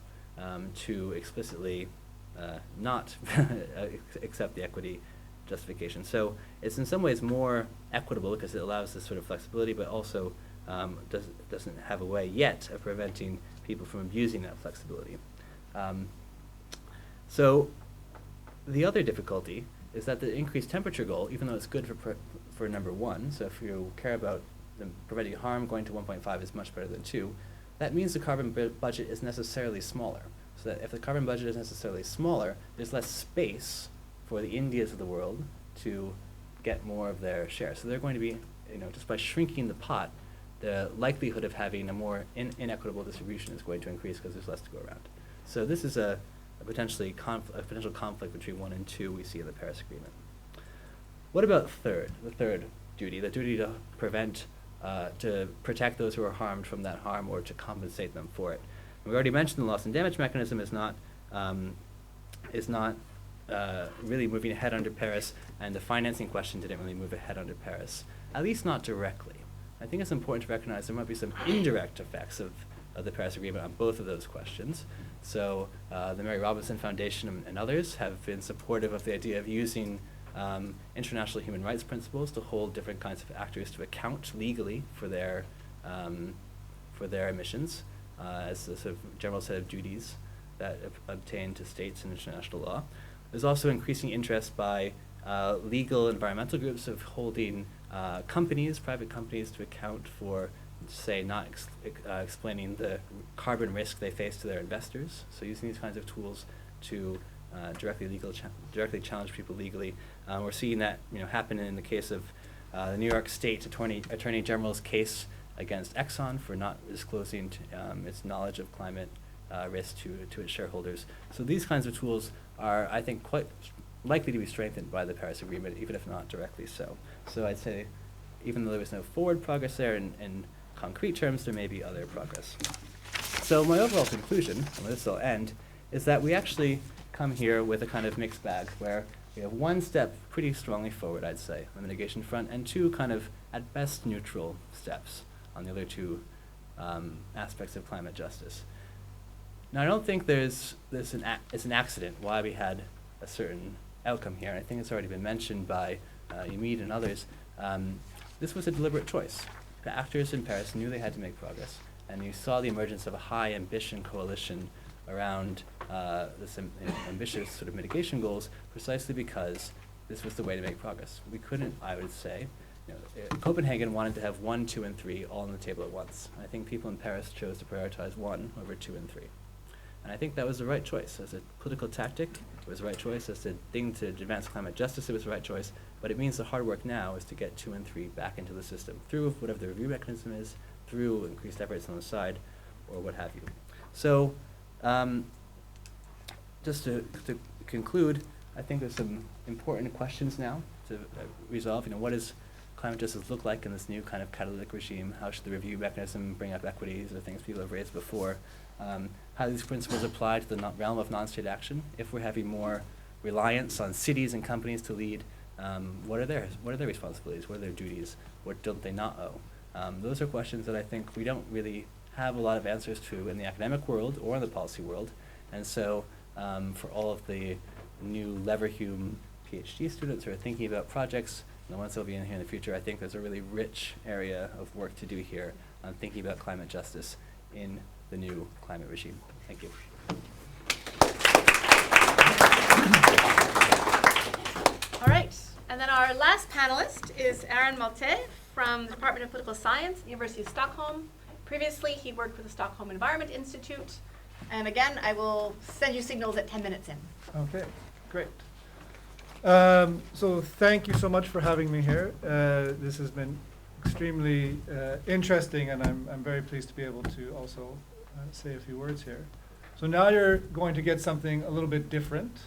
to explicitly not accept the equity justification. So it's in some ways more equitable because it allows this sort of flexibility, but also doesn't have a way yet of preventing people from abusing that flexibility. So the other difficulty is that the increased temperature goal, even though it's good for number 1, so if you care about preventing harm going to 1.5 is much better than 2, that means the carbon budget is necessarily smaller. So that if the carbon budget is necessarily smaller, there's less space for the Indias of the world to get more of their share. So they're going to be, just by shrinking the pot, the likelihood of having a more inequitable distribution is going to increase because there's less to go around. So this is a potential conflict between 1 and 2 we see in the Paris Agreement. What about the third duty, the duty to protect those who are harmed from that harm or to compensate them for it? And we already mentioned the loss and damage mechanism is not really moving ahead under Paris, and the financing question didn't really move ahead under Paris, at least not directly. I think it's important to recognize there might be some indirect effects of the Paris Agreement on both of those questions. So the Mary Robinson Foundation and others have been supportive of the idea of using international human rights principles to hold different kinds of actors to account legally for their emissions as the sort of general set of duties that obtain to states in international law. There's also increasing interest by legal environmental groups of holding private companies to account for, say, not explaining the carbon risk they face to their investors. So using these kinds of tools to directly challenge people legally. We're seeing that happen in the case of the New York State Attorney General's case against Exxon for not disclosing its knowledge of climate risk to its shareholders. So these kinds of tools are, I think, quite likely to be strengthened by the Paris Agreement, even if not directly so. So I'd say, even though there was no forward progress there in concrete terms, there may be other progress. So my overall conclusion, and with this I'll end, is that we actually come here with a kind of mixed bag, where we have one step pretty strongly forward, I'd say, on the mitigation front, and 2 kind of, at best, neutral steps on the other 2 aspects of climate justice. Now, I don't think it's an accident why we had a certain outcome here. I think it's already been mentioned by Umid and others. This was a deliberate choice. The actors in Paris knew they had to make progress, and you saw the emergence of a high ambition coalition around this ambitious sort of mitigation goals, precisely because this was the way to make progress. We couldn't, I would say, Copenhagen wanted to have 1, 2, and 3 all on the table at once. I think people in Paris chose to prioritize 1 over 2 and 3. And I think that was the right choice. As a political tactic, it was the right choice. As a thing to advance climate justice, it was the right choice. But it means the hard work now is to get 2 and 3 back into the system through whatever the review mechanism is, through increased efforts on the side, or what have you. So just to conclude, I think there's some important questions now to resolve. What does climate justice look like in this new kind of catalytic regime? How should the review mechanism bring up equities or things people have raised before? How do these principles apply to the realm of non-state action? If we're having more reliance on cities and companies to lead, what are their responsibilities? What are their duties? What don't they not owe? Those are questions that I think we don't really have a lot of answers to in the academic world or in the policy world. And so for all of the new Leverhulme PhD students who are thinking about projects, and the ones that will be in here in the future, I think there's a really rich area of work to do here on thinking about climate justice in the new climate regime. Thank you. All right, and then our last panelist is Maltais from the Department of Political Science, University of Stockholm. Previously, he worked with the Stockholm Environment Institute. And again, I will send you signals at 10 minutes in. Okay, great. So thank you so much for having me here. This has been extremely interesting, and I'm very pleased to be able to also say a few words here. So now you're going to get something a little bit different.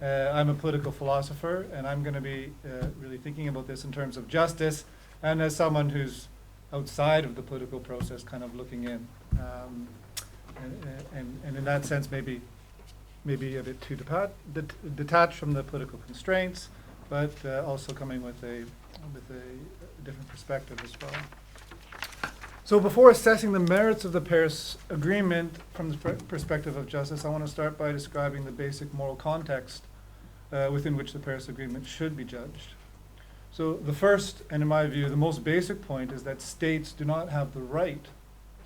I'm a political philosopher, and I'm going to be really thinking about this in terms of justice, and as someone who's outside of the political process, kind of looking in. And in that sense, maybe a bit too detached from the political constraints, but also coming with a different perspective as well. So before assessing the merits of the Paris Agreement from the perspective of justice, I want to start by describing the basic moral context within which the Paris Agreement should be judged. So the first, and in my view, the most basic point is that states do not have the right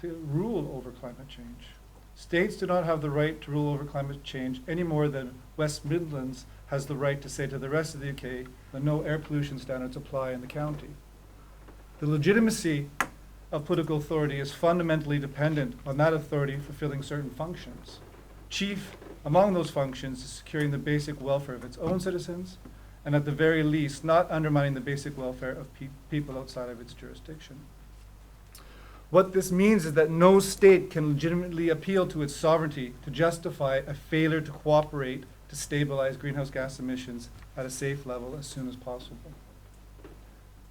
to rule over climate change. States do not have the right to rule over climate change any more than West Midlands has the right to say to the rest of the UK that no air pollution standards apply in the county. The legitimacy of political authority is fundamentally dependent on that authority fulfilling certain functions. Chief among those functions is securing the basic welfare of its own citizens, and at the very least, not undermining the basic welfare of people outside of its jurisdiction. What this means is that no state can legitimately appeal to its sovereignty to justify a failure to cooperate to stabilize greenhouse gas emissions at a safe level as soon as possible.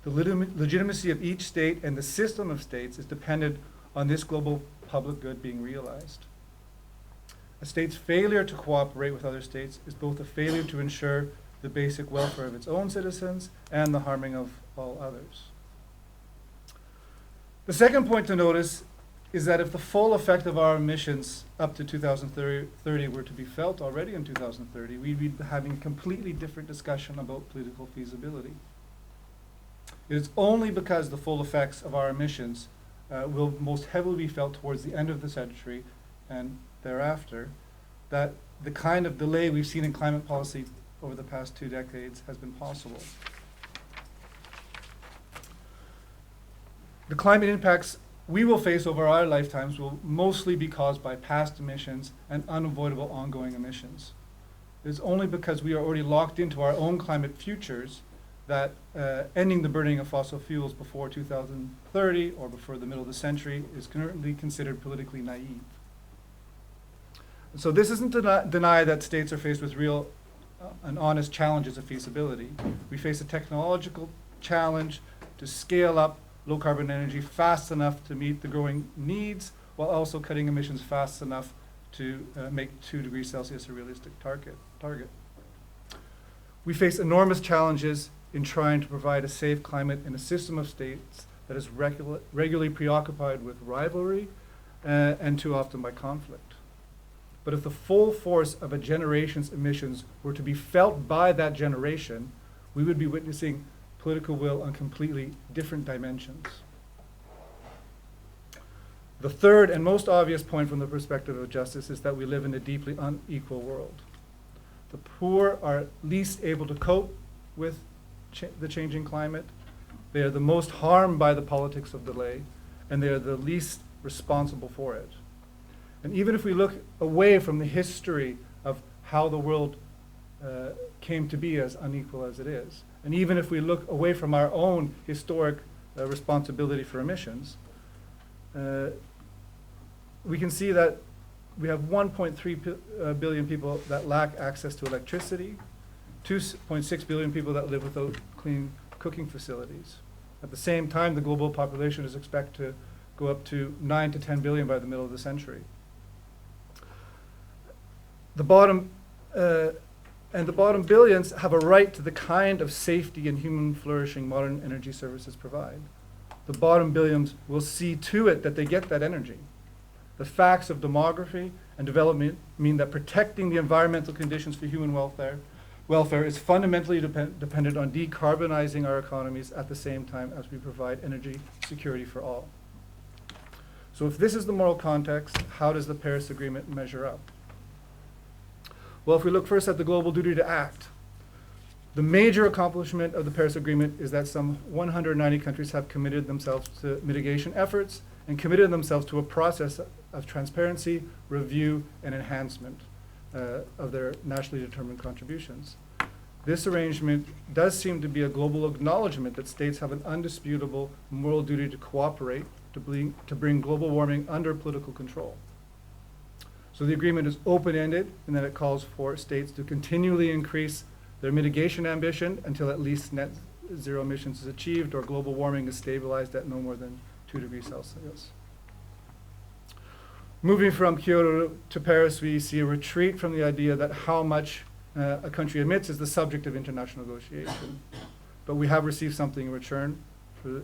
The legitimacy of each state and the system of states is dependent on this global public good being realized. A state's failure to cooperate with other states is both a failure to ensure the basic welfare of its own citizens and the harming of all others. The second point to notice is that if the full effect of our emissions up to 2030 were to be felt already in 2030, we'd be having a completely different discussion about political feasibility. It is only because the full effects of our emissions will most heavily be felt towards the end of the century and thereafter that the kind of delay we've seen in climate policy over the past 2 decades has been possible. The climate impacts we will face over our lifetimes will mostly be caused by past emissions and unavoidable ongoing emissions. It is only because we are already locked into our own climate futures that ending the burning of fossil fuels before 2030 or before the middle of the century is currently considered politically naive. So this isn't to deny that states are faced with real and honest challenges of feasibility. We face a technological challenge to scale up low carbon energy fast enough to meet the growing needs while also cutting emissions fast enough to make 2 degrees Celsius a realistic target. We face enormous challenges in trying to provide a safe climate in a system of states that is regularly preoccupied with rivalry and too often by conflict. But if the full force of a generation's emissions were to be felt by that generation, we would be witnessing political will on completely different dimensions. The third and most obvious point from the perspective of justice is that we live in a deeply unequal world. The poor are least able to cope with the changing climate. They are the most harmed by the politics of delay, and they are the least responsible for it. And even if we look away from the history of how the world came to be as unequal as it is, and even if we look away from our own historic responsibility for emissions, we can see that we have 1.3 billion people that lack access to electricity, 2.6 billion people that live without clean cooking facilities. At the same time, the global population is expected to go up to 9 to 10 billion by the middle of the century. The bottom billions have a right to the kind of safety and human flourishing modern energy services provide. The bottom billions will see to it that they get that energy. The facts of demography and development mean that protecting the environmental conditions for human welfare is fundamentally dependent on decarbonizing our economies at the same time as we provide energy security for all. So if this is the moral context, how does the Paris Agreement measure up? Well, if we look first at the global duty to act, the major accomplishment of the Paris Agreement is that some 190 countries have committed themselves to mitigation efforts and committed themselves to a process of transparency, review, and enhancement of their nationally determined contributions. This arrangement does seem to be a global acknowledgement that states have an undisputable moral duty to cooperate to bring global warming under political control. So the agreement is open-ended in that it calls for states to continually increase their mitigation ambition until at least net zero emissions is achieved or global warming is stabilized at no more than 2 degrees Celsius. Moving from Kyoto to Paris, we see a retreat from the idea that how much a country emits is the subject of international negotiation. But we have received something in return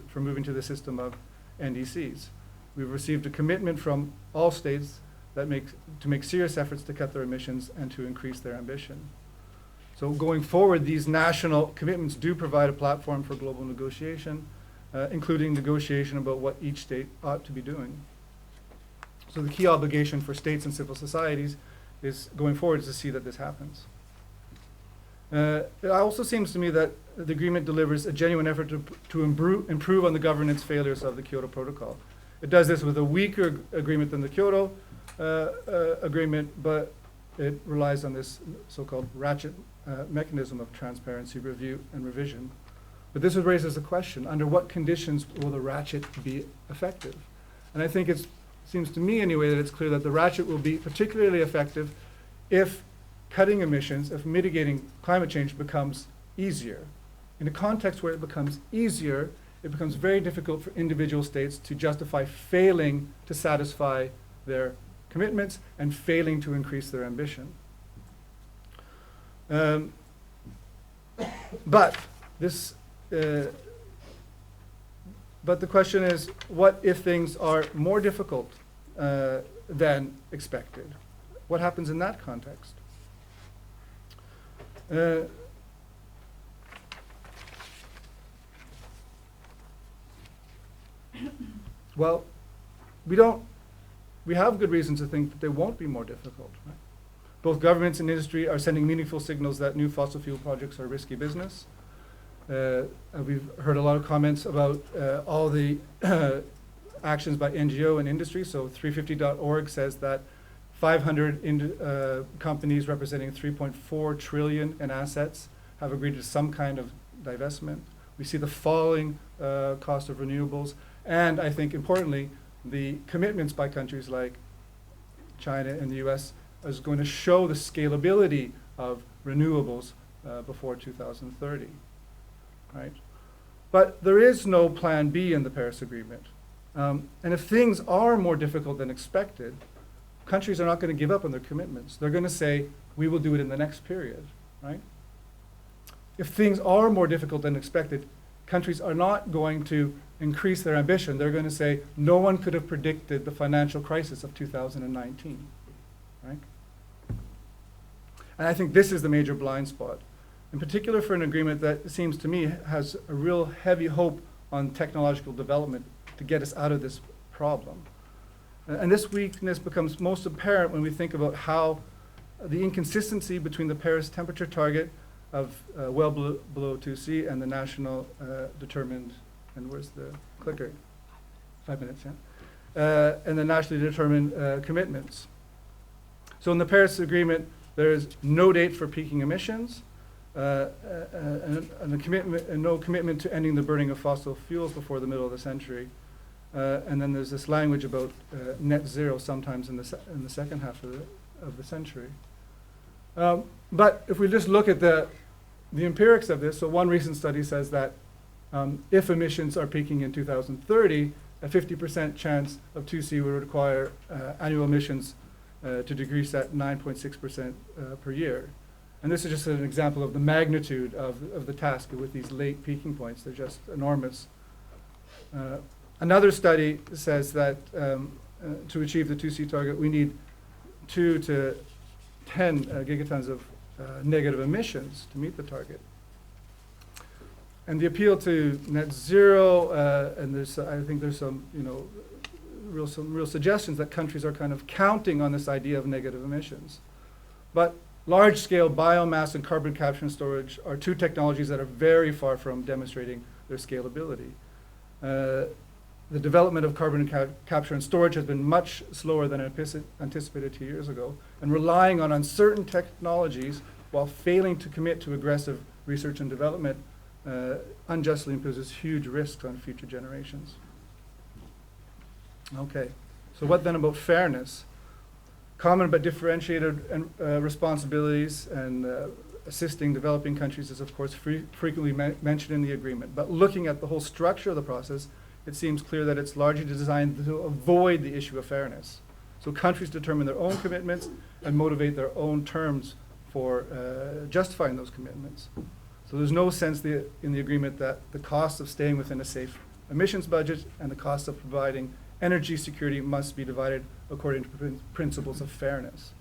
for moving to the system of NDCs. We've received a commitment from all states to make serious efforts to cut their emissions and to increase their ambition. So going forward, these national commitments do provide a platform for global negotiation, including negotiation about what each state ought to be doing. So the key obligation for states and civil societies is going forward is to see that this happens. It also seems to me that the agreement delivers a genuine effort to improve on the governance failures of the Kyoto Protocol. It does this with a weaker agreement than the Kyoto agreement, but it relies on this so-called ratchet mechanism of transparency, review, and revision. But this raises the question, under what conditions will the ratchet be effective? And I think it seems to me anyway that it's clear that the ratchet will be particularly effective if cutting emissions, if mitigating climate change becomes easier. In a context where it becomes easier, it becomes very difficult for individual states to justify failing to satisfy their commitments and failing to increase their ambition. But the question is, what if things are more difficult than expected? What happens in that context? Well, we have good reasons to think that they won't be more difficult. Right? Both governments and industry are sending meaningful signals that new fossil fuel projects are risky business. We've heard a lot of comments about all the actions by NGO and industry. So 350.org says that 500 companies representing 3.4 trillion in assets have agreed to some kind of divestment. We see the falling cost of renewables. And I think importantly, the commitments by countries like China and the US is going to show the scalability of renewables before 2030, right? But there is no plan B in the Paris Agreement. And if things are more difficult than expected, countries are not going to give up on their commitments. They're going to say, we will do it in the next period, right? If things are more difficult than expected, countries are not going to increase their ambition. They're going to say, no one could have predicted the financial crisis of 2019, right? And I think this is the major blind spot, in particular for an agreement that seems to me has a real heavy hope on technological development to get us out of this problem. And this weakness becomes most apparent when we think about how the inconsistency between the Paris temperature target of well below 2C and the national determined, and where's the clicker? 5 minutes, yeah. And the nationally determined commitments. So in the Paris Agreement, there is no date for peaking emissions, and no commitment to ending the burning of fossil fuels before the middle of the century. And then there's this language about net zero sometimes in the second half of the century. But if we just look at the empirics of this, so one recent study says that if emissions are peaking in 2030, a 50% chance of 2C would require annual emissions to decrease at 9.6% per year. And this is just an example of the magnitude of the task with these late peaking points. They're just enormous. Another study says that to achieve the 2C target, we need 2 to 10 gigatons of negative emissions to meet the target. And the appeal to net zero, and I think there's some real suggestions that countries are kind of counting on this idea of negative emissions. But large-scale biomass and carbon capture and storage are two technologies that are very far from demonstrating their scalability. The development of carbon capture and storage has been much slower than anticipated 2 years ago, and relying on uncertain technologies while failing to commit to aggressive research and development unjustly imposes huge risks on future generations. Okay, so what then about fairness? Common but differentiated responsibilities and assisting developing countries is of course frequently mentioned in the agreement, but looking at the whole structure of the process, it seems clear that it's largely designed to avoid the issue of fairness. So countries determine their own commitments and motivate their own terms for justifying those commitments. So there's no sense in the agreement that the cost of staying within a safe emissions budget and the cost of providing energy security must be divided according to principles of fairness.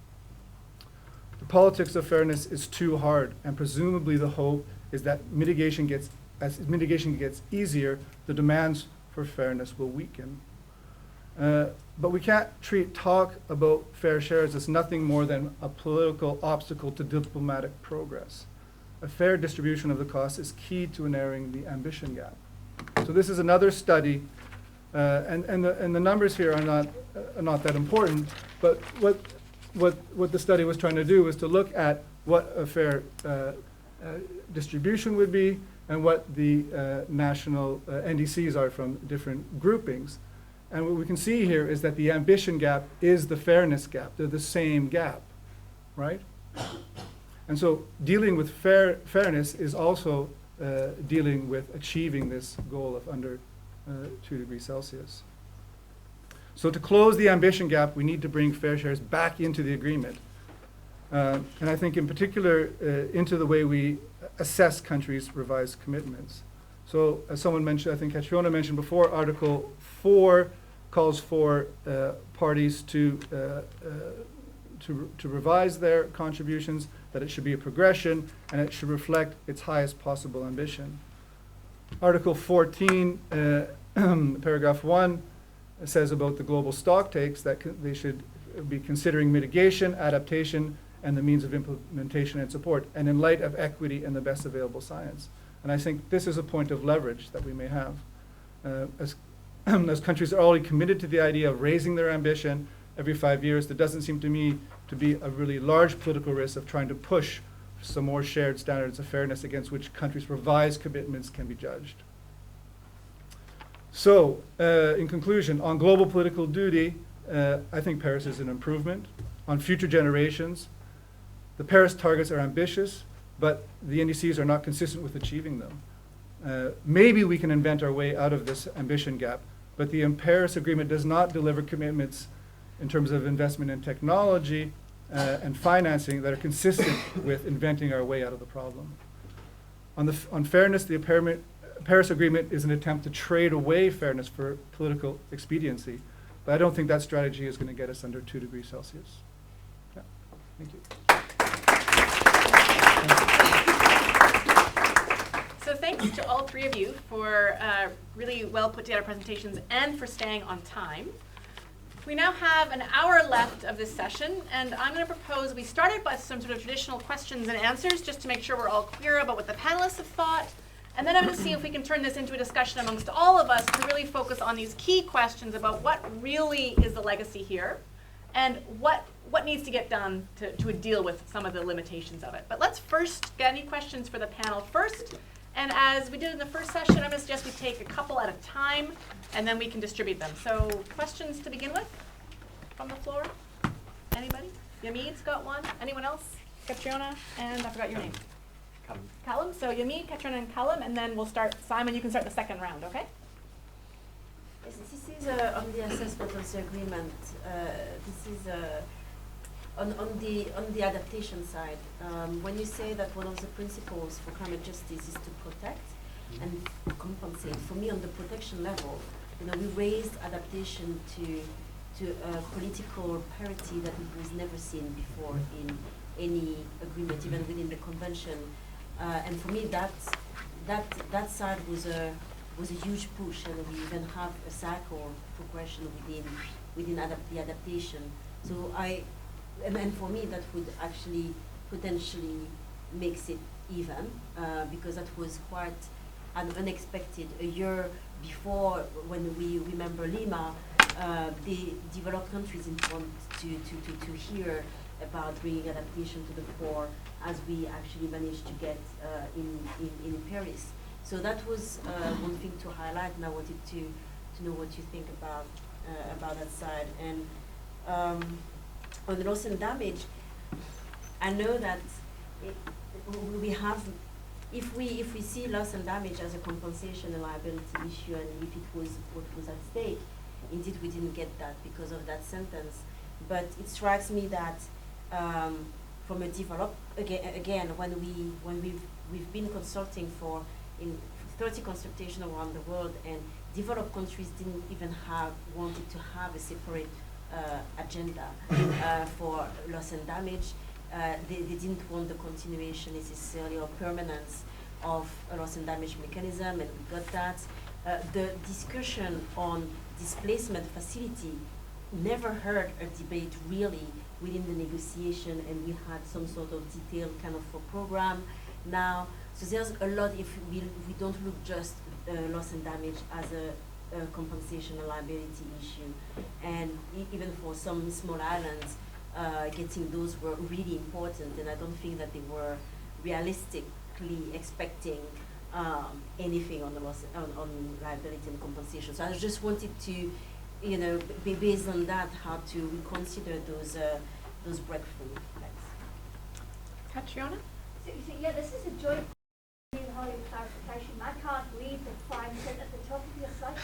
The politics of fairness is too hard, and presumably the hope is that as mitigation gets easier, the demands for fairness will weaken. But we can't treat talk about fair shares as nothing more than a political obstacle to diplomatic progress. a fair distribution of the cost is key to narrowing the ambition gap. So this is another study, and the numbers here are not that important, but what the study was trying to do was to look at what a fair distribution would be and what the national NDCs are from different groupings. And what we can see here is that the ambition gap is the fairness gap. They're the same gap, right? And so dealing with fairness is also dealing with achieving this goal of under 2 degrees Celsius. So to close the ambition gap, we need to bring fair shares back into the agreement. And I think in particular into the way we assess countries' revised commitments. So as someone mentioned, I think Catriona mentioned before, Article 4 calls for parties to revise their contributions, that it should be a progression, and it should reflect its highest possible ambition. Article 14, paragraph 1, says about the global stock takes that they should be considering mitigation, adaptation, and the means of implementation and support, and in light of equity and the best available science. And I think this is a point of leverage that we may have. As countries are already committed to the idea of raising their ambition every 5 years, there doesn't seem to me to be a really large political risk of trying to push some more shared standards of fairness against which countries' revised commitments can be judged. So, in conclusion, on global political duty, I think Paris is an improvement. On future generations, the Paris targets are ambitious, but the NDCs are not consistent with achieving them. Maybe we can invent our way out of this ambition gap, but the Paris Agreement does not deliver commitments in terms of investment in technology and financing that are consistent with inventing our way out of the problem. On fairness, the Paris Agreement is an attempt to trade away fairness for political expediency, but I don't think that strategy is going to get us under 2 degrees Celsius. Yeah. Thank you. So thanks to all three of you for really well put together presentations and for staying on time. We now have an hour left of this session, and I'm going to propose we started by some sort of traditional questions and answers just to make sure we're all clear about what the panelists have thought. And then I'm going to see if we can turn this into a discussion amongst all of us to really focus on these key questions about what really is the legacy here and what needs to get done to deal with some of the limitations of it. But let's first get any questions for the panel first. And as we did in the first session, I'm going to suggest we take a couple at a time, and then we can distribute them. So questions to begin with from the floor? Anybody? Yamid's got one. Anyone else? Catriona, and I forgot your name. Callum. So Yamid, Catriona, and Callum, and then we'll start. Simon, you can start the second round, okay? Yes, this is on the assessment of the agreement. This is on the adaptation side. When you say that one of the principles for climate justice is to protect and compensate, for me on the protection level, we raised adaptation to a political parity that it was never seen before in any agreement, even within the convention. And for me, that side was a huge push, and we even have a cycle progression within the adaptation. So and for me, that would actually potentially makes it even, because that was quite unexpected. A year before, when we remember Lima, the developed countries didn't want to hear about bringing adaptation to the fore, as we actually managed to get in Paris. So that was one thing to highlight, and I wanted to know what you think about that side. And on the loss and damage, I know that we have, if we see loss and damage as a compensation and liability issue, and if it was what was at stake, indeed we didn't get that because of that sentence. But it strikes me that from a again when we've been consulting in 30 consultations around the world, and developed countries didn't even wanted to have a separate agenda for loss and damage. They didn't want the continuation necessarily or permanence of a loss and damage mechanism, and we got that. The discussion on displacement facility never heard a debate really within the negotiation, and we had some sort of detailed kind of a program, now. So there's a lot if we don't look just loss and damage as a compensation or liability issue. And even for some small islands, getting those were really important, and I don't think that they were realistically expecting anything on the loss on liability and compensation. So I just wanted to, you know, be based on that, how to reconsider those breakthrough. Catriona? So yeah, this is a joint Holly clarification. I can't read the fine print at the top of your slide.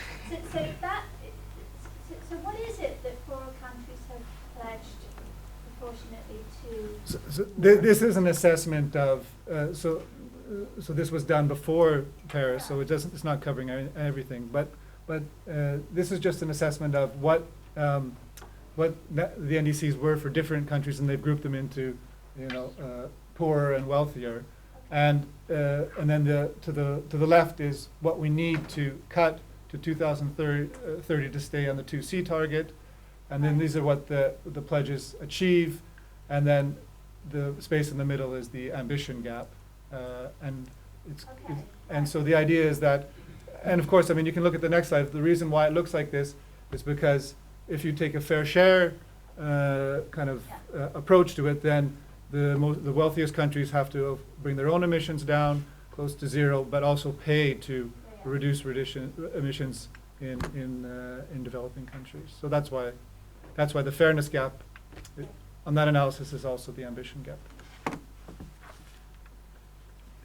So what is it that poorer countries have pledged proportionately to? This is an assessment of so this was done before Paris, so it's not covering everything. But this is just an assessment of what the NDCs were for different countries, and they've grouped them into, you know, poorer and wealthier. And then to the left is what we need to cut to 2030 to stay on the 2C target, and then these are what the pledges achieve, and then the space in the middle is the ambition gap, and and so the idea is that, and of course, I mean, you can look at the next slide. The reason why it looks like this is because if you take a fair share kind of approach to it, then the wealthiest countries have to bring their own emissions down close to zero, but also pay to reduce emissions in developing countries. So that's why the fairness gap on that analysis is also the ambition gap.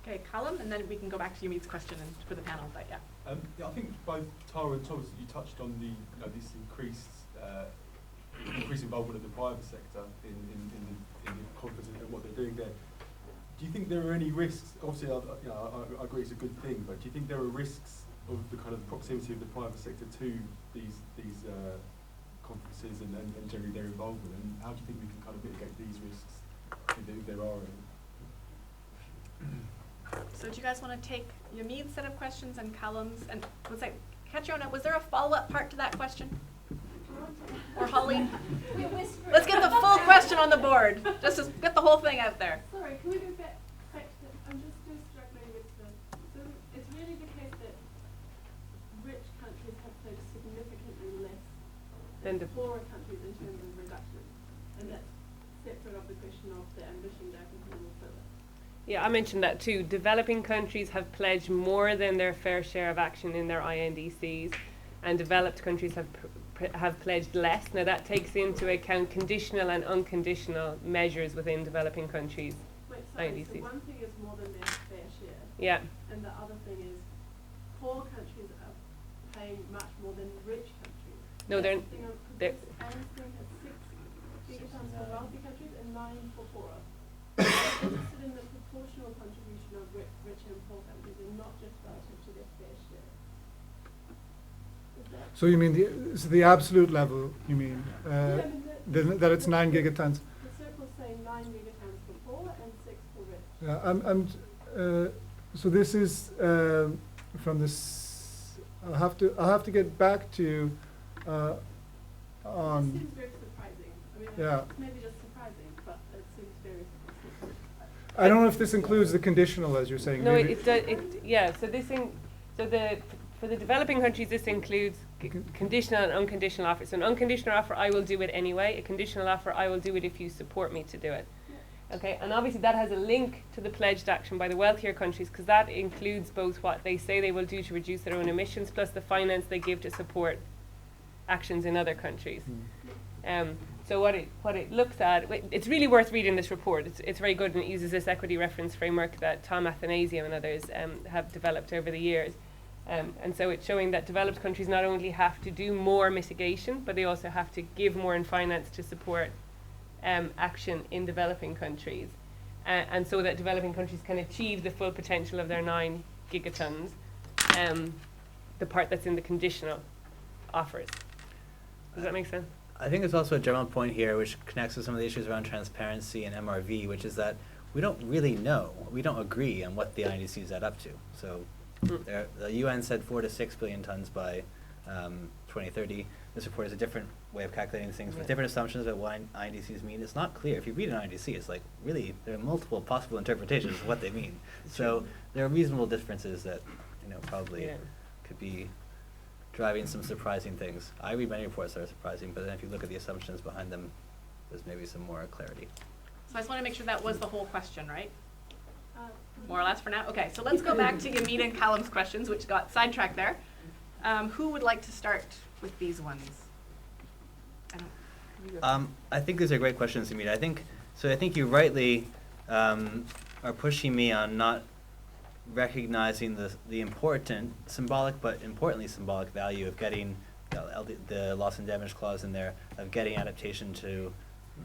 Okay, Callum, and then we can go back to Yumit's question for the panel. But yeah. I think both Tara and Thomas, you touched on the this increased involvement of the private sector in the confidence in what they're doing there. Do you think there are any risks? Obviously, I agree it's a good thing, but do you think there are risks of the kind of proximity of the private sector to these conferences and generally their involvement? And how do you think we can kind of mitigate these risks if there are any? So do you guys want to take Yumit's set of questions and Callum's? And let's say, Catriona, was there a follow-up part to that question? Or Holly? Let's get the full question on the board. Just to get the whole thing out there. Sorry, can we go back to I'm just struggling with the, so it's really the case that rich countries have played significantly less than the poorer countries in terms of reduction, and that's separate of the question of the ambition gap and how we'll fill it. Yeah, I mentioned that too. Developing countries have pledged more than their fair share of action in their INDCs, and developed countries have pledged less. Now that takes into account conditional and unconditional measures within developing countries. Wait, sorry, INDCs. so one thing is more than their fair share. Yeah. And the other thing is poor countries are paying much more than rich countries. No, they're Einstein has 6 gigatons for wealthy countries and 9 for poorer. I'm interested in the proportional contribution of rich and poor countries, and not just relative to their fair share. So you mean the absolute level? You mean that it's 9 gigatons? The circle's saying 9 gigatons for poor and 6 for rich. So this is from this. I'll have to get back to you on. This seems very surprising. I mean, Yeah. it's maybe just surprising, but it seems very surprising. I don't know if this includes the conditional, as you're saying. No, maybe. it does. Yeah. So for the developing countries, this includes conditional and unconditional offers. So an unconditional offer, I will do it anyway. A conditional offer, I will do it if you support me to do it. Okay, and obviously that has a link to the pledged action by the wealthier countries, because that includes both what they say they will do to reduce their own emissions, plus the finance they give to support actions in other countries. So what it looks at, it's really worth reading this report. It's very good, and it uses this equity reference framework that Tom Athanasiou and others have developed over the years. And so it's showing that developed countries not only have to do more mitigation, but they also have to give more in finance to support action in developing countries. And so that developing countries can achieve the full potential of their 9 gigatons, the part that's in the conditional offers. Does that make sense? I think there's also a general point here which connects with some of the issues around transparency and MRV, which is that we don't really know, we don't agree on what the INDCs add up to. So the UN said 4 to 6 billion tons by 2030. This report is a different way of calculating things with different assumptions about what INDCs mean. It's not clear. If you read an INDC, it's like, really, there are multiple possible interpretations of what they mean. So there are reasonable differences that, probably could be driving some surprising things. I read many reports that are surprising, but then if you look at the assumptions behind them, there's maybe some more clarity. So I just want to make sure that was the whole question, right? More or less for now? Okay, so let's go back to Yamina and Callum's questions, which got sidetracked there. Who would like to start with these ones? I think these are great questions, Yamina. I think you rightly are pushing me on not recognizing the important symbolic, but importantly symbolic value of getting the loss and damage clause in there, of getting adaptation to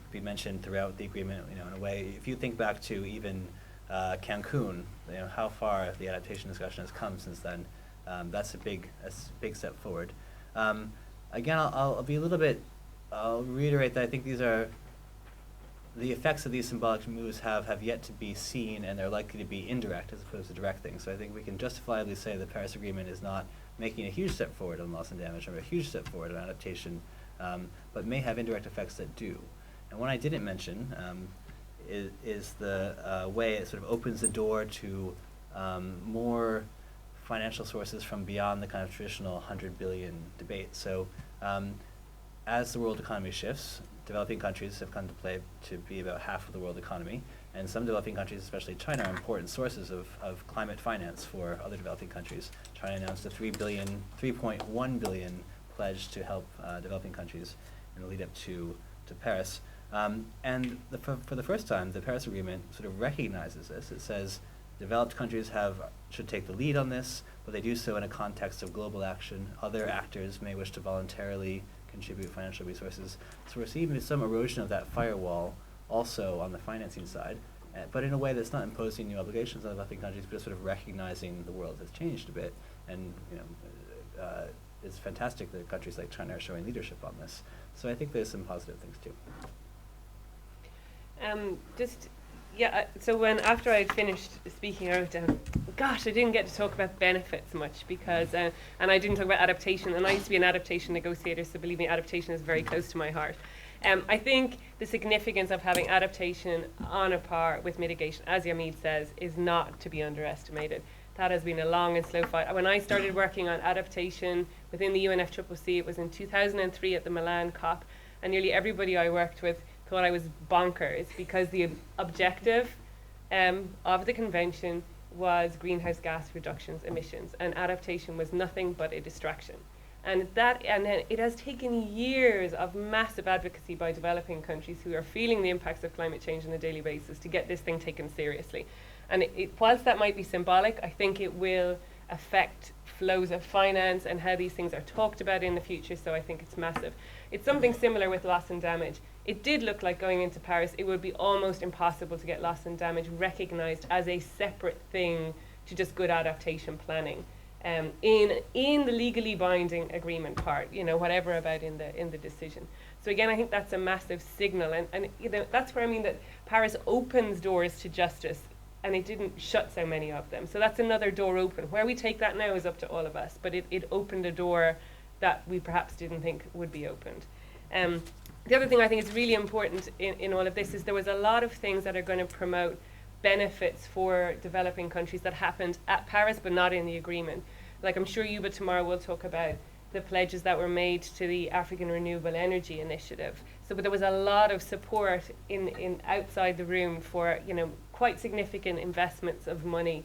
be mentioned throughout the agreement, in a way. If you think back to even Cancun, how far the adaptation discussion has come since then, that's a big step forward. Again, I'll be a little bit, I'll reiterate that I think the effects of these symbolic moves have yet to be seen, and they're likely to be indirect as opposed to direct things. So I think we can justifiably say the Paris Agreement is not making a huge step forward on loss and damage or a huge step forward on adaptation, but may have indirect effects that do. And one I didn't mention is the way it sort of opens the door to more financial sources from beyond the kind of traditional 100 billion debate. So as the world economy shifts, developing countries have come to play to be about half of the world economy, and some developing countries, especially China, are important sources of climate finance for other developing countries. China announced a 3.1 billion pledge to help developing countries in the lead up to Paris. And for the first time, the Paris Agreement sort of recognizes this. It says developed countries should take the lead on this, but they do so in a context of global action. Other actors may wish to voluntarily contribute financial resources. So we're seeing some erosion of that firewall also on the financing side, but in a way that's not imposing new obligations on developing countries, but sort of recognizing the world has changed a bit. And it's fantastic that countries like China are showing leadership on this. So I think there's some positive things too. So after I'd finished speaking, I wrote down, gosh, I didn't get to talk about benefits much because, and I didn't talk about adaptation, and I used to be an adaptation negotiator, so believe me, adaptation is very close to my heart. I think the significance of having adaptation on a par with mitigation, as Yamid says, is not to be underestimated. That has been a long and slow fight. When I started working on adaptation within the UNFCCC, it was in 2003 at the Milan COP, and nearly everybody I worked with thought I was bonkers because the objective of the convention was greenhouse gas reductions emissions, and adaptation was nothing but a distraction. And then it has taken years of massive advocacy by developing countries who are feeling the impacts of climate change on a daily basis to get this thing taken seriously. And whilst that might be symbolic, I think it will affect flows of finance and how these things are talked about in the future, so I think it's massive. It's something similar with loss and damage. It did look like going into Paris, it would be almost impossible to get loss and damage recognized as a separate thing to just good adaptation planning. In the legally binding agreement part, whatever about in the decision. So again, I think that's a massive signal, and that's where I mean that Paris opens doors to justice, and it didn't shut so many of them. So that's another door open. Where we take that now is up to all of us, but it opened a door that we perhaps didn't think would be opened. The other thing I think is really important in all of this is there was a lot of things that are going to promote benefits for developing countries that happened at Paris but not in the agreement. Like I'm sure you, but tomorrow we'll talk about the pledges that were made to the African Renewable Energy Initiative. But there was a lot of support in outside the room for quite significant investments of money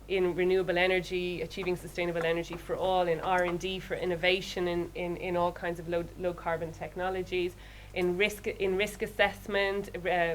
in renewable energy, achieving sustainable energy for all, in R&D for innovation in all kinds of low carbon technologies, in risk assessment,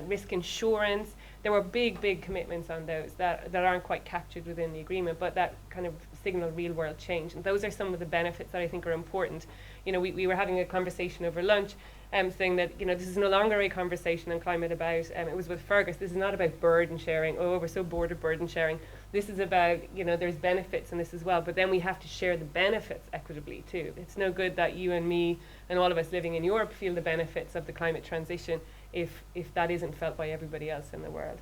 risk insurance. There were big commitments on those that aren't quite captured within the agreement, but that kind of signal real world change. And those are some of the benefits that I think are important. We were having a conversation over lunch saying that this is no longer a conversation on climate about, it was with Fergus, this is not about burden sharing, we're so bored of burden sharing. This is about, there's benefits in this as well, but then we have to share the benefits equitably too. It's no good that you and me and all of us living in Europe feel the benefits of the climate transition if that isn't felt by everybody else in the world.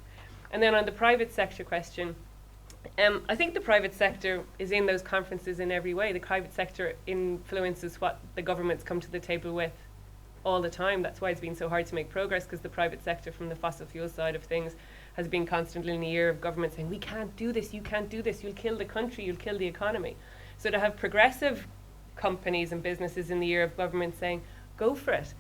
And then on the private sector question, I think the private sector is in those conferences in every way. The private sector influences what the governments come to the table with all the time. That's why it's been so hard to make progress, because the private sector from the fossil fuel side of things has been constantly in the ear of government saying, we can't do this, you can't do this, you'll kill the country, you'll kill the economy. So to have progressive companies and businesses in the ear of government saying, go for it,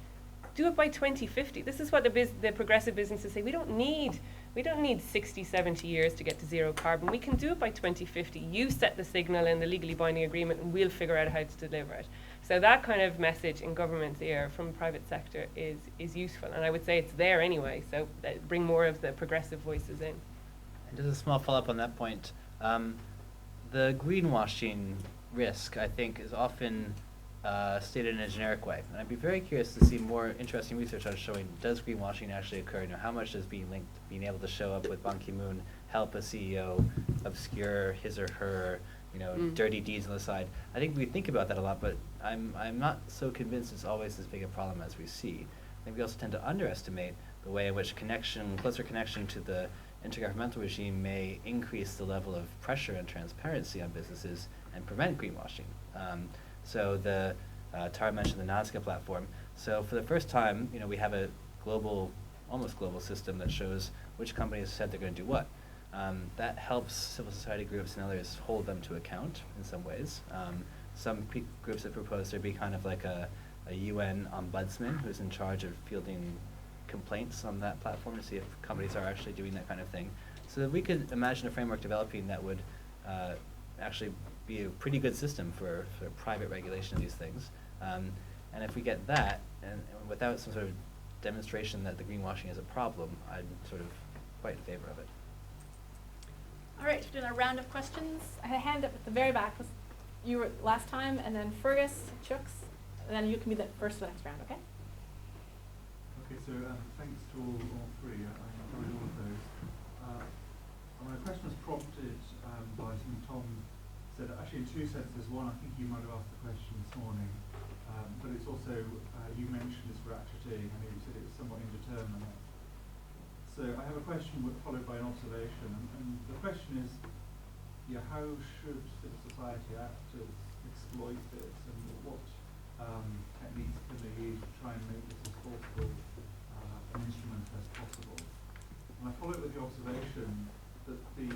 do it by 2050. This is what the progressive businesses say. We don't need 60, 70 years to get to zero carbon. We can do it by 2050. You set the signal in the legally binding agreement and we'll figure out how to deliver it. So that kind of message in government's ear from the private sector is useful. And I would say it's there anyway, so bring more of the progressive voices in. And just a small follow-up on that point. The greenwashing risk, I think, is often stated in a generic way. And I'd be very curious to see more interesting research on showing, does greenwashing actually occur? You know, how much does being able to show up with Ban Ki-moon help a CEO obscure his or her, dirty deeds on the side? I think we think about that a lot, but I'm not so convinced it's always as big a problem as we see. I think we also tend to underestimate the way in which closer connection to the intergovernmental regime may increase the level of pressure and transparency on businesses and prevent greenwashing. So Tara mentioned the Nazca platform. So for the first time, we have a almost global system that shows which companies said they're going to do what. That helps civil society groups and others hold them to account in some ways. Some groups have proposed there be kind of like a UN ombudsman who's in charge of fielding complaints on that platform to see if companies are actually doing that kind of thing. So that we could imagine a framework developing that would actually be a pretty good system for private regulation of these things. And if we get that, and without some sort of demonstration that the greenwashing is a problem, I'm sort of quite in favor of it. All right, we're doing a round of questions. I had a hand up at the very back. You were last time, and then Fergus, Chooks, and then you can be the first for the next round, okay? Okay, so thanks to all three. I enjoyed all of those. My question was prompted by something Tom said, actually in two senses. One, I think you might have asked the question this morning, but it's also, you mentioned its ratcheting, and you said it was somewhat indeterminate. So I have a question followed by an observation, and the question is, how should civil society actors exploit this, and what techniques can they use to try and make this as forceful an instrument as possible? And I follow it with the observation that the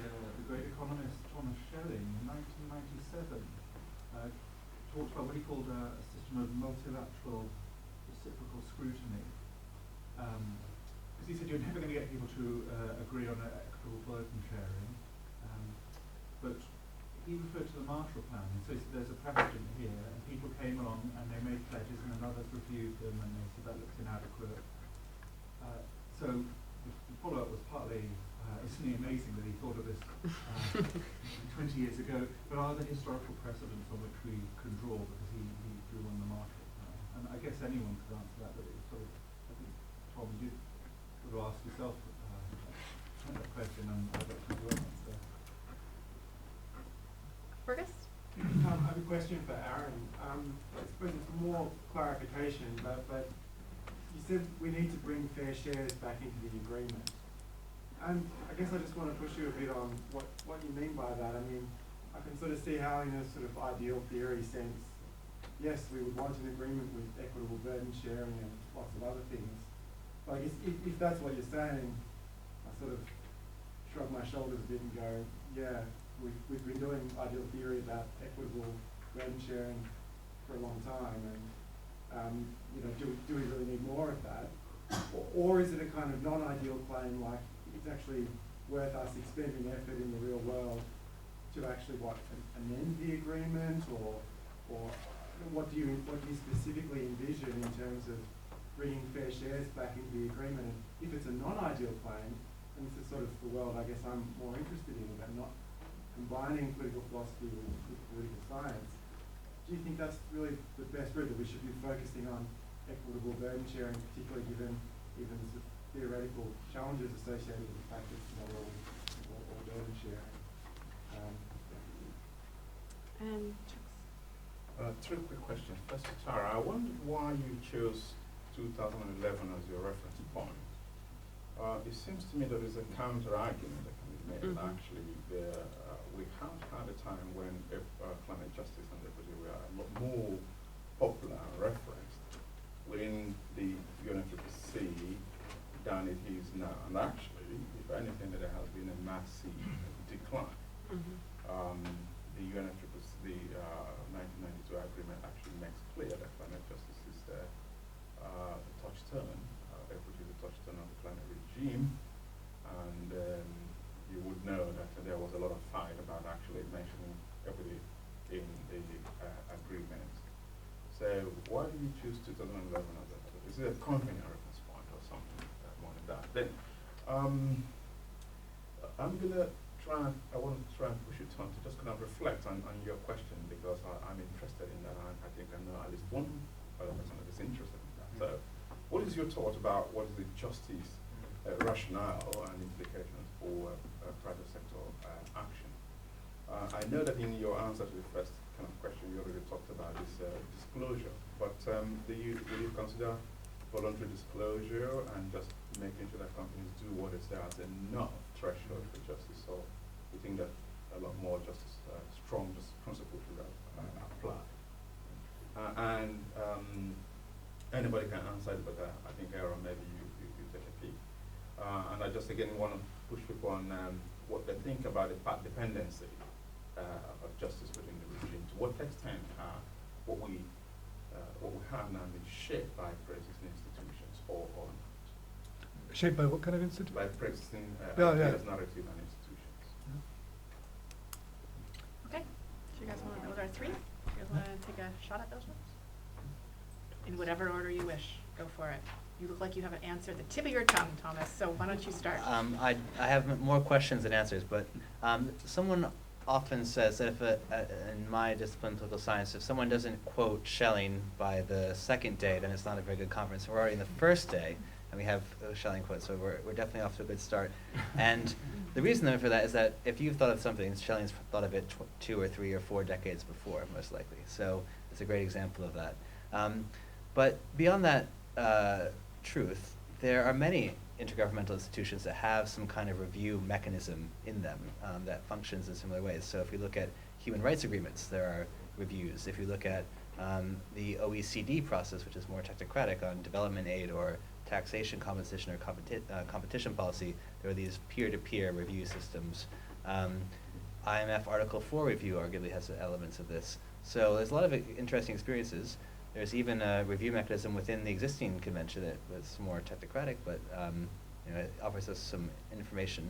great economist Thomas Schelling in 1997 talked about what he called a system of multilateral reciprocal scrutiny. Because he said you're never going to get people to agree on equitable burden sharing. But he referred to the Marshall Plan. So there's a precedent here, and people came along and they made pledges, and then others refused them, and they said that looks inadequate. So the follow-up was partly, isn't it amazing that he thought of this 20 years ago, but are there historical precedents on which we can draw, because he drew on the Marshall Plan? And I guess anyone could answer that, but it's sort of, I think, Tom, you sort of ask yourself that question, and I'd like to answer. Fergus? I have a question for Aaron. I suppose it's more clarification, but you said we need to bring fair shares back into the agreement. And I guess I just want to push you a bit on what you mean by that. I mean, I can sort of see how in a sort of ideal theory sense, yes, we would want an agreement with equitable burden sharing and lots of other things. But I guess if that's what you're saying, I sort of shrug my shoulders a bit and go, yeah, we've been doing ideal theory about equitable burden sharing for a long time, and do we really need more of that? Or is it a kind of non-ideal claim, like it's actually worth us expending effort in the real world to actually amend the agreement, or what do you specifically envision in terms of bringing fair shares back into the agreement? And if it's a non-ideal claim, and this is sort of the world I guess I'm more interested in, about not combining political philosophy with political science, do you think that's really the best route, that we should be focusing on equitable burden sharing, particularly given the sort of theoretical challenges associated with the fact that it's not all burden sharing? Three quick questions. First to Tara, I wondered why you chose 2011 as your reference point. It seems to me that there's a counter argument that can be made. Actually, we have had a time when climate justice and equity were a lot more popular and referenced within the UNFCCC than it is now. And actually, if anything, there has been a massive decline. The UNFCCC, the 1992 agreement actually makes clear that climate justice is the touchstone, equity is the touchstone of the climate regime. And you would know that there was a lot of fight about actually mentioning equity in the agreement. So why do you choose 2011 as a, is it a convenient reference point or something more than that? Then I'm gonna try, I want to try and push it on to just kind of reflect on your question, because I'm interested in that, and I think I know at least one other person that is interested in that. So what is your thought about what is the justice rationale and implications for private sector action? I know that in your answer to the first kind of question, you already talked about this disclosure, but will you consider voluntary disclosure and just making sure that companies do what is there as enough threshold for justice? So we think that a lot more justice, strong just principles should apply. Anybody can answer it, but I think Aaron, maybe you take a peek. And I just again want to push people on what they think about the path dependency of justice within the regime. To what extent what we have now been shaped by pre-existing institutions or not? Shaped by what kind of institution? By pre-existing narrative and institutions. Okay, so you guys want to, those are three? You guys want to take a shot at those ones? In whatever order you wish, go for it. You look like you have an answer at the tip of your tongue, Thomas, so why don't you start? I have more questions than answers, but someone often says that if in my discipline, political science, if someone doesn't quote Schelling by the second day, then it's not a very good conference. We're already in the first day, and we have Schelling quotes, so we're definitely off to a good start. And the reason for that is that if you've thought of something, Schelling's thought of it 2 or 3 or 4 decades before, most likely. So it's a great example of that. But beyond that truth, there are many intergovernmental institutions that have some kind of review mechanism in them that functions in similar ways. So if you look at human rights agreements, there are reviews. If you look at the OECD process, which is more technocratic on development aid or taxation, compensation, or competition policy, there are these peer-to-peer review systems. IMF Article 4 review arguably has elements of this. So there's a lot of interesting experiences. There's even a review mechanism within the existing convention that was more technocratic, but it offers us some information.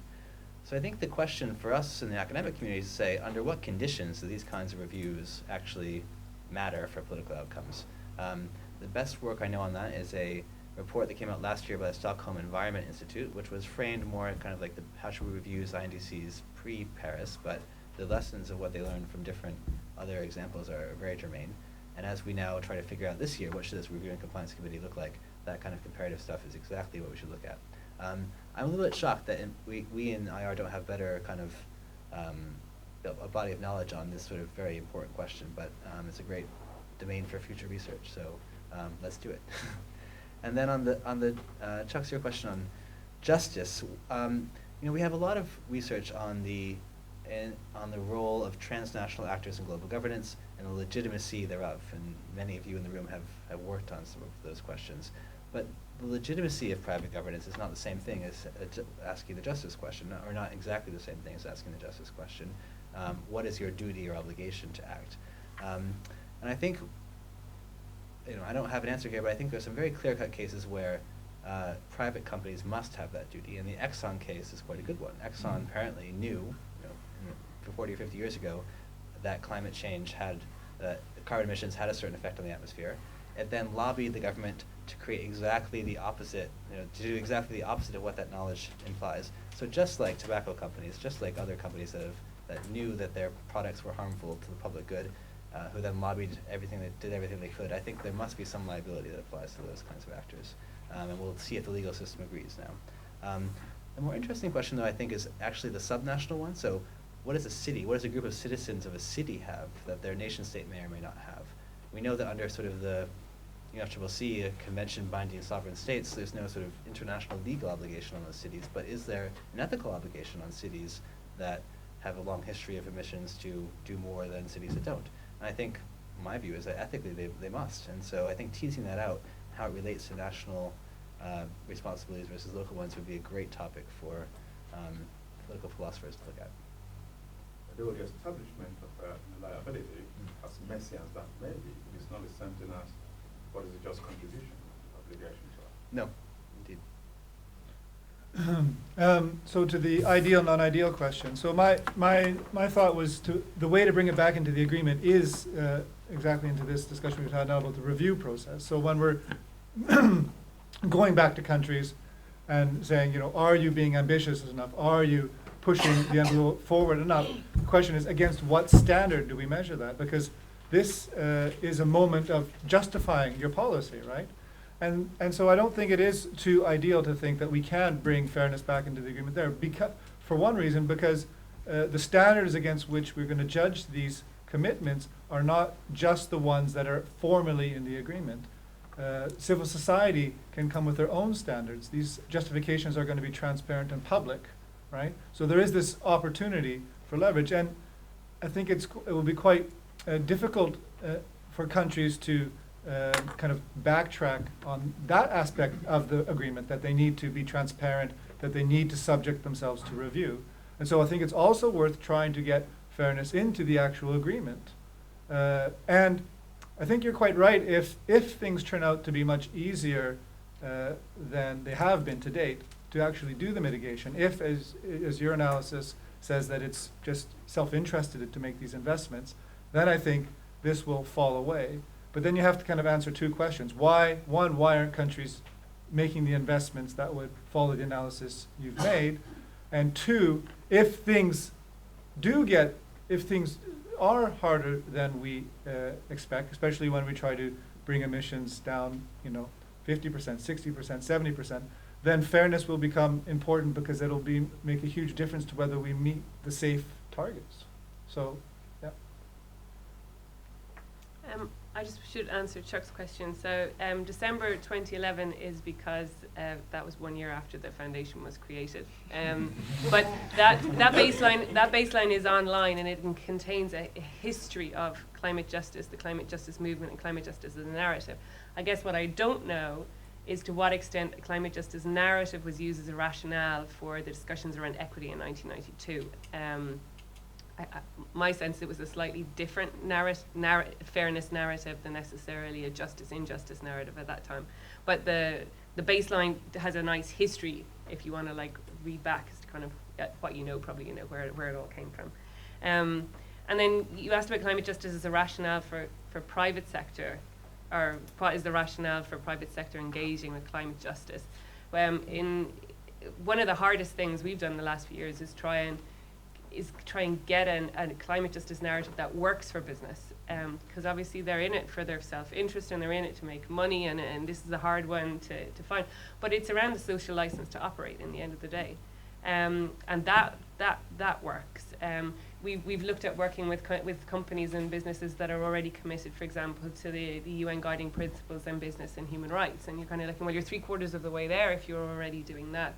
So I think the question for us in the academic community is to say, under what conditions do these kinds of reviews actually matter for political outcomes? The best work I know on that is a report that came out last year by the Stockholm Environment Institute, which was framed more kind of like the how should we review INDCs pre-Paris, but the lessons of what they learned from different other examples are very germane. And as we now try to figure out this year, what should this review and compliance committee look like, that kind of comparative stuff is exactly what we should look at. I'm a little bit shocked that we in IR don't have better kind of a body of knowledge on this sort of very important question, but it's a great domain for future research, so let's do it. And then on the Chuck's your question on justice, we have a lot of research on the role of transnational actors in global governance and the legitimacy thereof, and many of you in the room have worked on some of those questions. But the legitimacy of private governance is not the same thing as asking the justice question, or not exactly the same thing as asking the justice question. What is your duty or obligation to act? And I think, I don't have an answer here, but I think there's some very clear-cut cases where private companies must have that duty, and the Exxon case is quite a good one. Exxon apparently knew, for 40 or 50 years ago, that climate change carbon emissions had a certain effect on the atmosphere. It then lobbied the government to create exactly the opposite, to do exactly the opposite of what that knowledge implies. So just like tobacco companies, just like other companies that knew that their products were harmful to the public good, who then lobbied did everything they could, I think there must be some liability that applies to those kinds of actors. And we'll see if the legal system agrees now. The more interesting question, though, I think, is actually the subnational one. So what does a city, what does a group of citizens of a city have that their nation state may or may not have? We know that under sort of the UNFCCC, a convention binding sovereign states, there's no sort of international legal obligation on those cities, but is there an ethical obligation on cities that have a long history of emissions to do more than cities that don't. And I think my view is that ethically they must. And so I think teasing that out, how it relates to national responsibilities versus local ones, would be a great topic for political philosophers to look at. The establishment of liability, as messy as that may be, is not the same thing as what is a just contribution obligation to. No, indeed. So to the ideal, non-ideal question. So my thought was the way to bring it back into the agreement is exactly into this discussion we've had now about the review process. So when we're going back to countries and saying, are you being ambitious enough? Are you pushing the envelope forward enough? The question is, against what standard do we measure that? Because this is a moment of justifying your policy, right? And so I don't think it is too ideal to think that we can bring fairness back into the agreement there. For one reason, because the standards against which we're going to judge these commitments are not just the ones that are formally in the agreement. Civil society can come with their own standards. These justifications are going to be transparent and public, right? So there is this opportunity for leverage, and I think it will be quite difficult for countries to kind of backtrack on that aspect of the agreement, that they need to be transparent, that they need to subject themselves to review. And so I think it's also worth trying to get fairness into the actual agreement. And I think you're quite right, if things turn out to be much easier than they have been to date to actually do the mitigation, if, as your analysis says, that it's just self-interested to make these investments, then I think this will fall away. But then you have to kind of answer two questions. Why aren't countries making the investments that would follow the analysis you've made? And two, if things are harder than we expect, especially when we try to bring emissions down, 50%, 60%, 70%, then fairness will become important, because it'll make a huge difference to whether we meet the safe targets. So, yeah. I just should answer Chuck's question. So December 2011 is because that was 1 year after the foundation was created. But that baseline is online, and it contains a history of climate justice, the climate justice movement, and climate justice as a narrative. I guess what I don't know is to what extent a climate justice narrative was used as a rationale for the discussions around equity in 1992. My sense, it was a slightly different fairness narrative than necessarily a justice-injustice narrative at that time. But the baseline has a nice history, if you want to read back as to kind of what probably where it all came from. And then you asked about climate justice as a rationale for private sector, or what is the rationale for private sector engaging with climate justice. One of the hardest things we've done in the last few years is try and get a climate justice narrative that works for business, because obviously they're in it for their self-interest, and they're in it to make money, and this is a hard one to find. But it's around the social license to operate in the end of the day, and that works. We've looked at working with companies and businesses that are already committed, for example, to the UN guiding principles on business and human rights, and you're kind of looking, well, you're 3/4 of the way there if you're already doing that.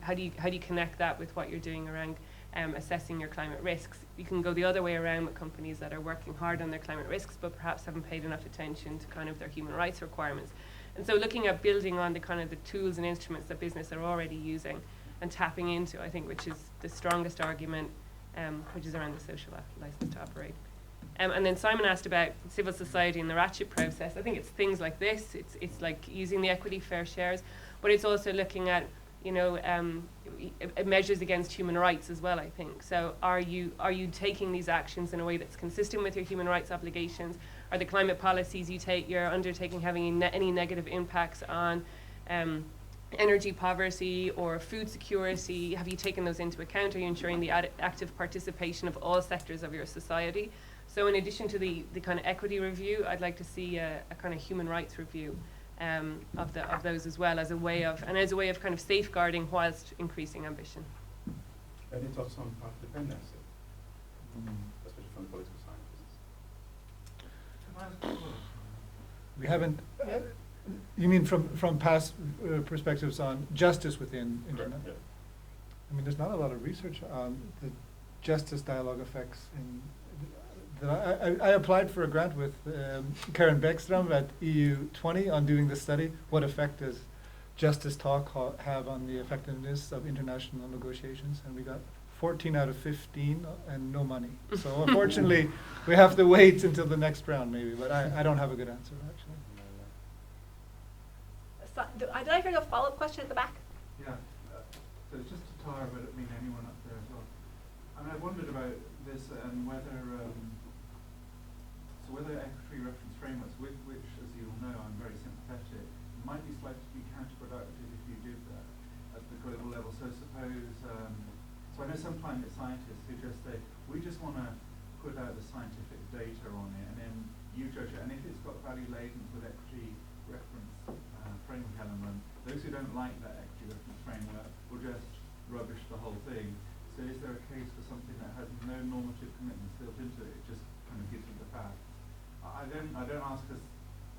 How do you connect that with what you're doing around assessing your climate risks? You can go the other way around with companies that are working hard on their climate risks, but perhaps haven't paid enough attention to kind of their human rights requirements. And so looking at building on the kind of the tools and instruments that business are already using and tapping into, I think, which is the strongest argument, which is around the social license to operate. And then Simon asked about civil society and the ratchet process. I think it's things like this. It's like using the equity fair shares, but it's also looking at measures against human rights as well, I think. So are you taking these actions in a way that's consistent with your human rights obligations? Are the climate policies you're undertaking having any negative impacts on energy poverty or food security? Have you taken those into account? Are you ensuring the active participation of all sectors of your society? So in addition to the kind of equity review, I'd like to see a kind of human rights review of those as well, as a way of kind of safeguarding whilst increasing ambition. Any thoughts on path dependency, especially from the political scientists? We haven't. You mean from past perspectives on justice within internet? Yeah. I mean, there's not a lot of research on justice dialogue effects in I applied for a grant with Karen Beckstrom at EU20 on doing this study. What effect does justice talk have on the effectiveness of international negotiations? And we got 14 out of 15 and no money. So unfortunately, we have to wait until the next round maybe, but I don't have a good answer actually. So, did I hear a follow-up question at the back? Yeah, so it's just to Tara, but I mean anyone up there as well. I mean, I wondered about this and whether equity reference frameworks, with which, as you'll know, I'm very sympathetic, might be slightly counterproductive if you did that at the global level. So suppose, so I know some climate scientists who just say, we just want to put out the scientific data on it, and then you judge it, and if it's got value laden with equity reference framework element, those who don't like that equity reference framework will just rubbish the whole thing. So is there a case for something that has no normative commitments built into it? It just kind of gives you the facts. I don't ask us,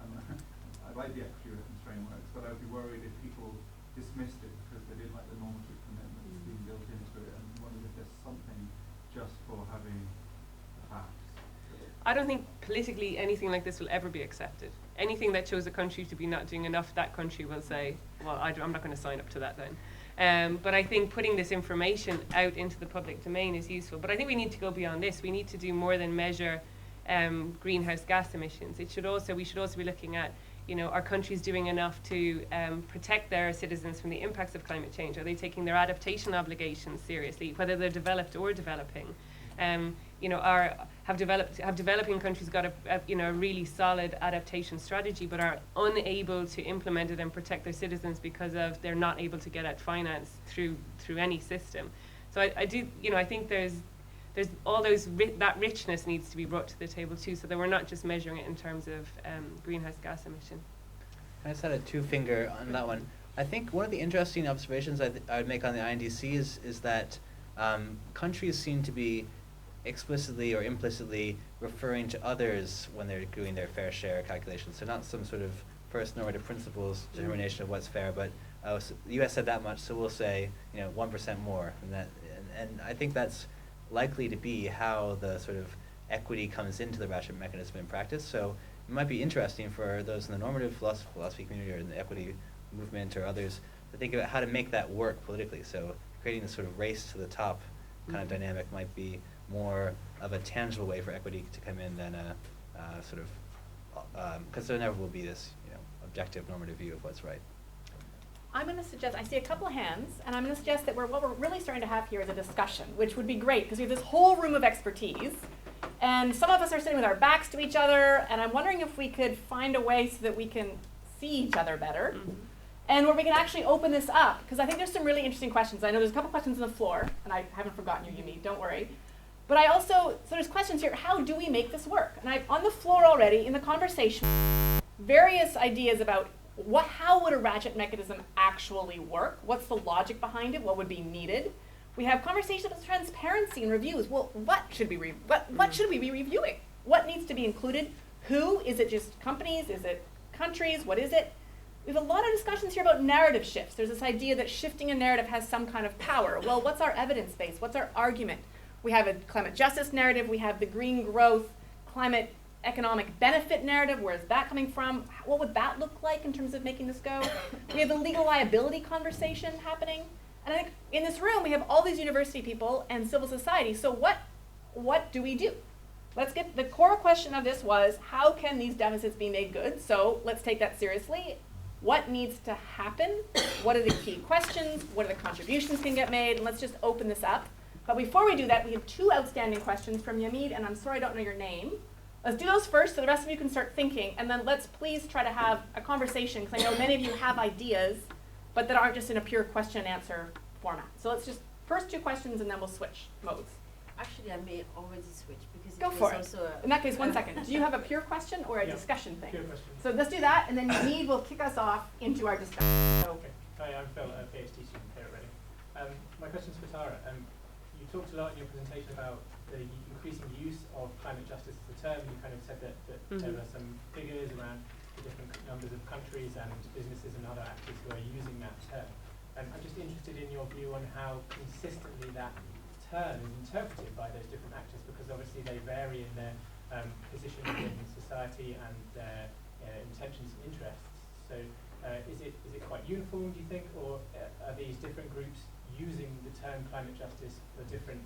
I like the equity reference frameworks, but I'd be worried if people dismissed it because they didn't like the normative commitments being built into it, and wondered if there's something just for having the facts. I don't think politically anything like this will ever be accepted. Anything that shows a country to be not doing enough, that country will say, well, I'm not going to sign up to that then. But I think putting this information out into the public domain is useful. But I think we need to go beyond this. We need to do more than measure greenhouse gas emissions. We should also be looking at, are countries doing enough to protect their citizens from the impacts of climate change? Are they taking their adaptation obligations seriously, whether they're developed or developing? Have developing countries got a really solid adaptation strategy, but are unable to implement it and protect their citizens because of they're not able to get at finance through any system? So I think there's all that richness needs to be brought to the table too, so that we're not just measuring it in terms of greenhouse gas emission. I just had a two-finger on that one. I think one of the interesting observations I would make on the INDC is that countries seem to be explicitly or implicitly referring to others when they're doing their fair share calculations. So not some sort of first normative principles determination of what's fair, but so the U.S. said that much, so we'll say 1% more, and I think that's likely to be how the sort of equity comes into the ratchet mechanism in practice. So it might be interesting for those in the normative philosophy community or in the equity movement or others to think about how to make that work politically. So creating this sort of race to the top kind of dynamic might be more of a tangible way for equity to come in than a sort of, because there never will be this objective normative view of what's right. I'm going to suggest, I see a couple of hands, and I'm going to suggest that what we're really starting to have here is a discussion, which would be great, because we have this whole room of expertise, and some of us are sitting with our backs to each other, and I'm wondering if we could find a way so that we can see each other better, and where we can actually open this up, because I think there's some really interesting questions. I know there's a couple questions on the floor, and I haven't forgotten you, Yumi, don't worry. But I also, so there's questions here, how do we make this work? And on the floor already, in the conversation, various ideas about how would a ratchet mechanism actually work? What's the logic behind it? What would be needed? We have conversations about transparency and reviews. Well, what should we be reviewing? What needs to be included? Who? Is it just companies? Is it countries? What is it? We have a lot of discussions here about narrative shifts. There's this idea that shifting a narrative has some kind of power. Well, what's our evidence base? What's our argument? We have a climate justice narrative. We have the green growth, climate economic benefit narrative. Where is that coming from? What would that look like in terms of making this go? We have the legal liability conversation happening. And I think in this room, we have all these university people and civil society. So what do we do? Let's get, the core question of this was, how can these deficits be made good? So let's take that seriously. What needs to happen? What are the key questions? What are the contributions can get made? And let's just open this up. But before we do that, we have two outstanding questions from Yamid, and I'm sorry I don't know your name. Let's do those first so the rest of you can start thinking, and then let's please try to have a conversation, because I know many of you have ideas, but that aren't just in a pure question and answer format. So let's just, first two questions, and then we'll switch modes. Actually, I may already switch, because Go it for was it. also In that case, one second. Do you have a pure question or a discussion thing? Pure question. So let's do that, and then Yamid will kick us off into our discussion. Okay. Hi, I'm Phil, a PhD student here at Reading. My question's for Tara. You talked a lot in your presentation about the increasing use of climate justice as a term. You kind of said that there are some figures around the different numbers of countries and businesses and other actors who are using that term. I'm just interested in your view on how consistently that turn is interpreted by those different actors, because obviously they vary in their position in society and their intentions and interests. So is it quite uniform, do you think, or are these different groups using the term climate justice for different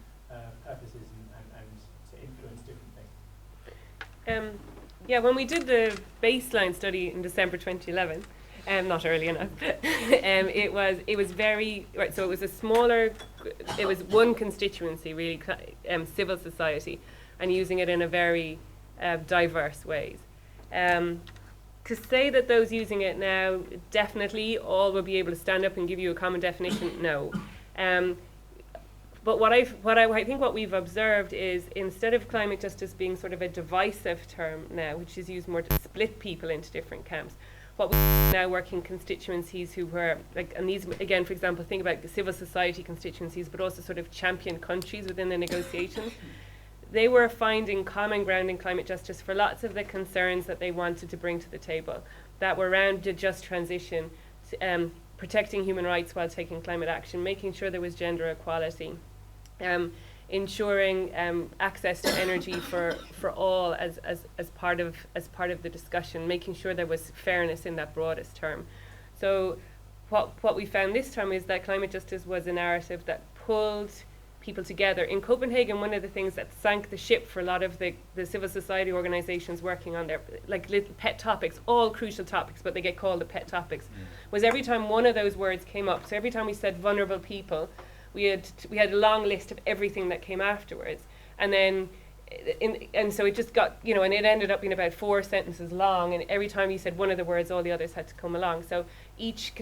purposes and to influence different things? Yeah, when we did the baseline study in December 2011, not early enough, it was very, right, so it was a smaller, it was one constituency really, civil society, and using it in a very diverse ways. To say that those using it now definitely all will be able to stand up and give you a common definition, no. But what I think what we've observed is, instead of climate justice being sort of a divisive term now, which is used more to split people into different camps, what we now work in constituencies who were, like, and these, again, for example, think about the civil society constituencies, but also sort of champion countries within the negotiations. They were finding common ground in climate justice for lots of the concerns that they wanted to bring to the table, that were around the just transition, protecting human rights while taking climate action, making sure there was gender equality, ensuring access to energy for all as part of the discussion, making sure there was fairness in that broadest term. So what we found this time is that climate justice was a narrative that pulled people together. In Copenhagen, one of the things that sank the ship for a lot of the civil society organizations working on their, like, little pet topics, all crucial topics, but they get called the pet topics, was every time one of those words came up, so every time we said vulnerable people, we had a long list of everything that came afterwards, and then and so it just got, you know, and it ended up being about 4 sentences long, and every time you said one of the words, all the others had to come along. So each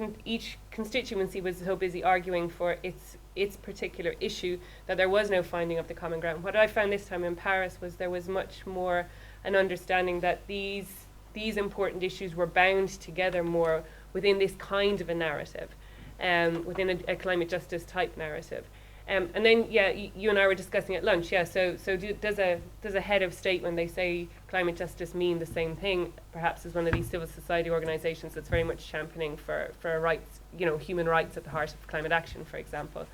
constituency was so busy arguing for its particular issue that there was no finding of the common ground. What I found this time in Paris was there was much more an understanding that these important issues were bound together more within this kind of a narrative, within a climate justice type narrative. And then, yeah, you and I were discussing at lunch, yeah, so does a head of state, when they say climate justice, mean the same thing, perhaps, as one of these civil society organizations that's very much championing for rights, you know, human rights at the heart of climate action, for example.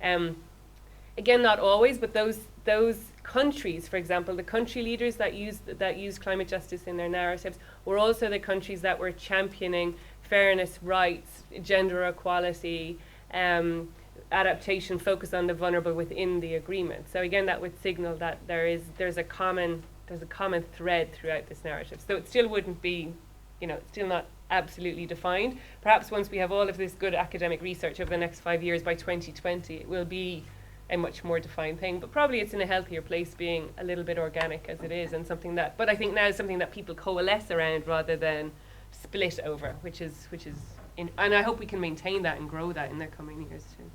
Again, not always, but those countries, for example, the country leaders that use climate justice in their narratives were also the countries that were championing fairness, rights, gender equality, adaptation, focus on the vulnerable within the agreement. So again, that would signal that there's a common thread throughout this narrative. So it still wouldn't be, you know, still not absolutely defined. Perhaps once we have all of this good academic research over the next 5 years, by 2020, it will be a much more defined thing. But probably it's in a healthier place, being a little bit organic as it is, and something that, but I think now is something that people coalesce around rather than split over, which is and I hope we can maintain that and grow that in the coming years too.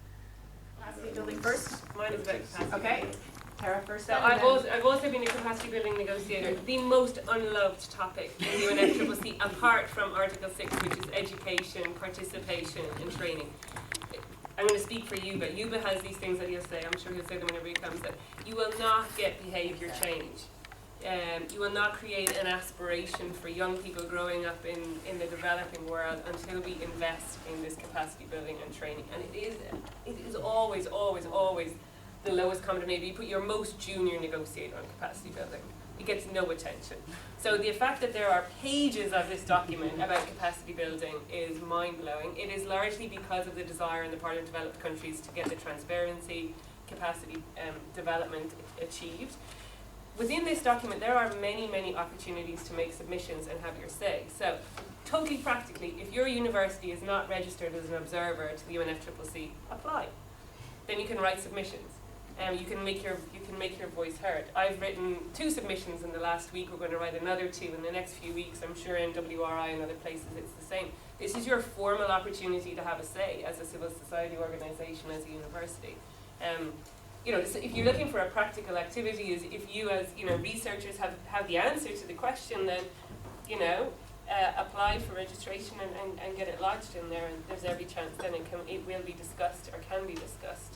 Capacity building first. Mine is about capacity. Okay. Tara first. So I've also been a capacity building negotiator. The most unloved topic in the UNFCCC, apart from Article 6, which is education, participation, and training. I'm going to speak for Yuba. Yuba has these things that he'll say. I'm sure he'll say them whenever he comes. That you will not get behaviour change. You will not create an aspiration for young people growing up in the developing world until we invest in this capacity building and training. And it is always, always, always the lowest common denominator. You put your most junior negotiator on capacity building, it gets no attention. So the fact that there are pages of this document about capacity building is mind-blowing. It is largely because of the desire on the part of developed countries to get the transparency, capacity development achieved. Within this document, there are many, many opportunities to make submissions and have your say. So, totally practically, if your university is not registered as an observer to the UNFCCC, apply. Then you can write submissions. You can make your voice heard. I've written 2 submissions in the last week. We're going to write another 2 in the next few weeks. I'm sure in WRI and other places it's the same. This is your formal opportunity to have a say as a civil society organisation, as a university. You know, so if you're looking for a practical activity, is if you as, you know, researchers have the answer to the question, then, you know, apply for registration and get it lodged in there, and there's every chance then it will be discussed or can be discussed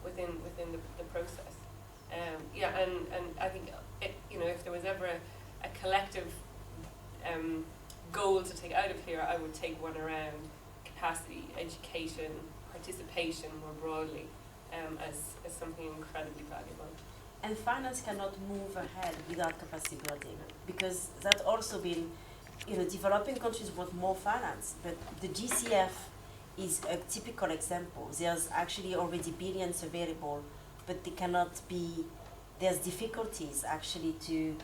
within the process. Yeah, and I think you know, if there was ever a collective goal to take out of here, I would take one around capacity, education, participation more broadly. as something incredibly valuable. And finance cannot move ahead without capacity building, because that's also been, developing countries want more finance, but the GCF is a typical example. There's actually already billions available, but they cannot be, there's difficulties actually to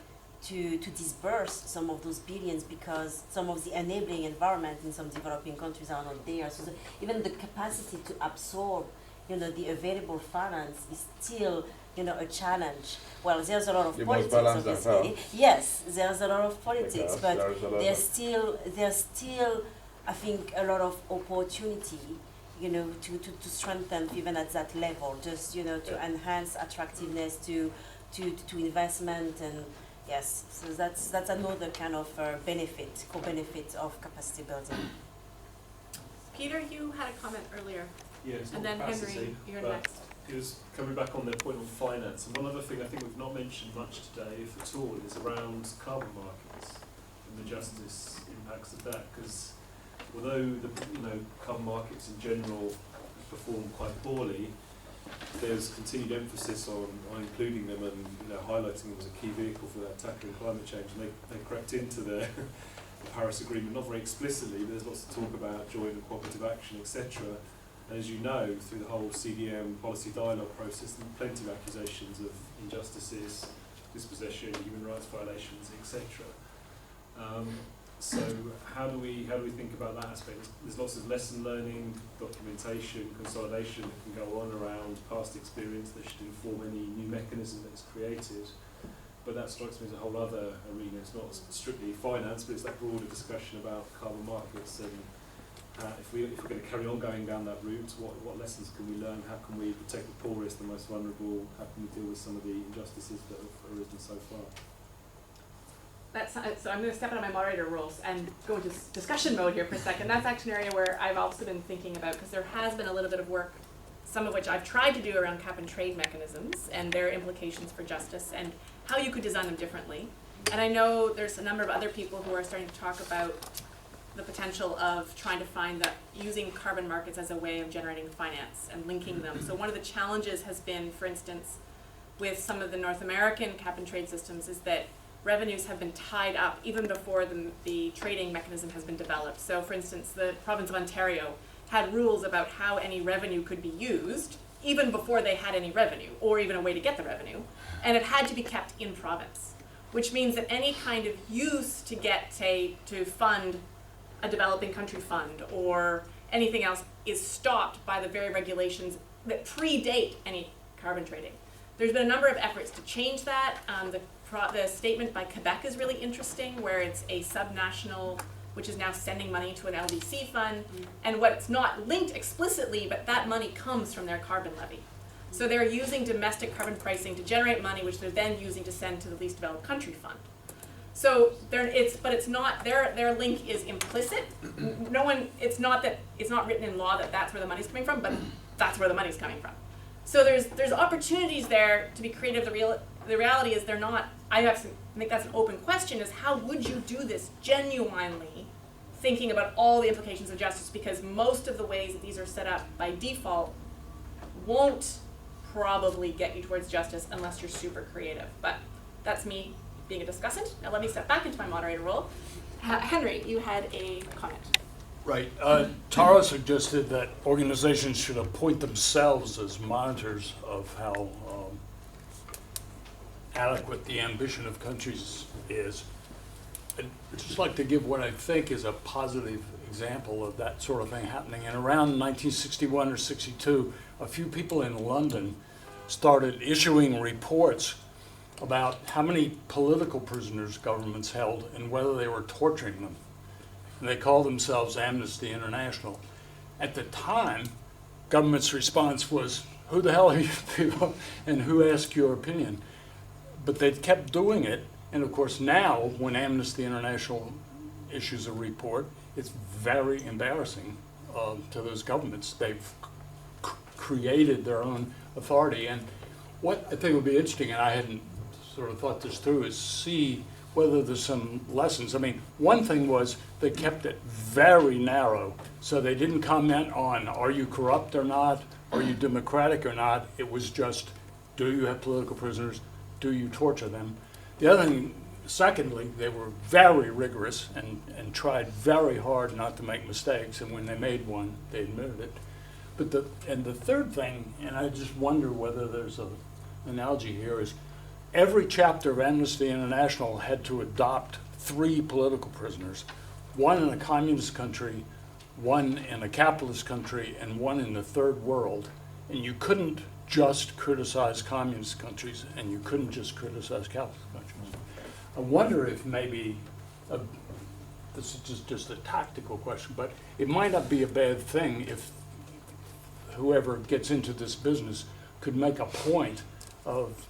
disburse some of those billions because some of the enabling environment in some developing countries are not there. So even the capacity to absorb, the available finance is still, a challenge. Well, there's a lot of politics, obviously. Yes, there's a lot of politics, but there's still, I think, a lot of opportunity, to strengthen even at that level, just, to enhance attractiveness to investment and. Yes, so that's another kind of co-benefit of capacity building. Peter, you had a comment earlier. Yeah, it's and not then capacity, Henry, you're but next. It was coming back on their point on finance, and one other thing I think we've not mentioned much today, if at all, is around carbon markets and the justice impacts of that. Because although the carbon markets in general perform quite poorly, there's continued emphasis on including them and highlighting them as a key vehicle for tackling climate change. And they crept into the Paris Agreement, not very explicitly, but there's lots of talk about joint and cooperative action, etc. And as you know, through the whole CDM policy dialogue process, there are plenty of accusations of injustices, dispossession, human rights violations, etc. So how do we think about that aspect? There's lots of lesson learning, documentation, consolidation that can go on around past experience that should inform any new mechanism that's created. But that strikes me as a whole other arena. It's not strictly finance, but it's that broader discussion about carbon markets and if we're going to carry on going down that route, what lessons can we learn? How can we protect the poorest, the most vulnerable? How can we deal with some of the injustices that have arisen so far? So I'm going to step out of my moderator roles and go into discussion mode here for a second. That's actually an area where I've also been thinking about, because there has been a little bit of work, some of which I've tried to do around cap and trade mechanisms and their implications for justice and how you could design them differently. And I know there's a number of other people who are starting to talk about the potential of trying to find that using carbon markets as a way of generating finance and linking them. So one of the challenges has been, for instance, with some of the North American cap and trade systems is that revenues have been tied up even before the trading mechanism has been developed. So for instance, the province of Ontario had rules about how any revenue could be used even before they had any revenue or even a way to get the revenue, and it had to be kept in province, which means that any kind of use to get, say, to fund a developing country fund or anything else is stopped by the very regulations that predate any carbon trading. There's been a number of efforts to change that. The statement by Quebec is really interesting, where it's a subnational which is now sending money to an LDC fund, and what's not linked explicitly, but that money comes from their carbon levy. So they're using domestic carbon pricing to generate money, which they're then using to send to the least developed country fund. So it's not, their link is implicit. It's not written in law that that's where the money's coming from, but that's where the money's coming from. So there's opportunities there to be creative. The reality is they're not. I think that's an open question: is how would you do this genuinely, thinking about all the implications of justice? Because most of the ways that these are set up by default won't probably get you towards justice unless you're super creative. But that's me being a discussant. Now let me step back into my moderator role. Henry, you had a comment. Right. Tara suggested that organizations should appoint themselves as monitors of how adequate the ambition of countries is. I'd just like to give what I think is a positive example of that sort of thing happening. And around 1961 or 62, a few people in London started issuing reports about how many political prisoners governments held and whether they were torturing them. And they called themselves Amnesty International. At the time, government's response was, who the hell are you people and who asked your opinion? But they kept doing it, and of course now, when Amnesty International issues a report, it's very embarrassing to those governments. They've created their own authority, and what I think would be interesting, and I hadn't sort of thought this through, is see whether there's some lessons. I mean, one thing was they kept it very narrow, so they didn't comment on, are you corrupt or not? are you democratic or not? It was just, do you have political prisoners? Do you torture them? The other thing, secondly, they were very rigorous and tried very hard not to make mistakes, and when they made one, they admitted it. But the third thing, and I just wonder whether there's an analogy here, is every chapter of Amnesty International had to adopt 3 political prisoners, one in a communist country, one in a capitalist country, and one in the third world. And you couldn't just criticize communist countries, and you couldn't just criticize capitalist countries. I wonder if maybe, this is just a tactical question, but it might not be a bad thing if whoever gets into this business could make a point of,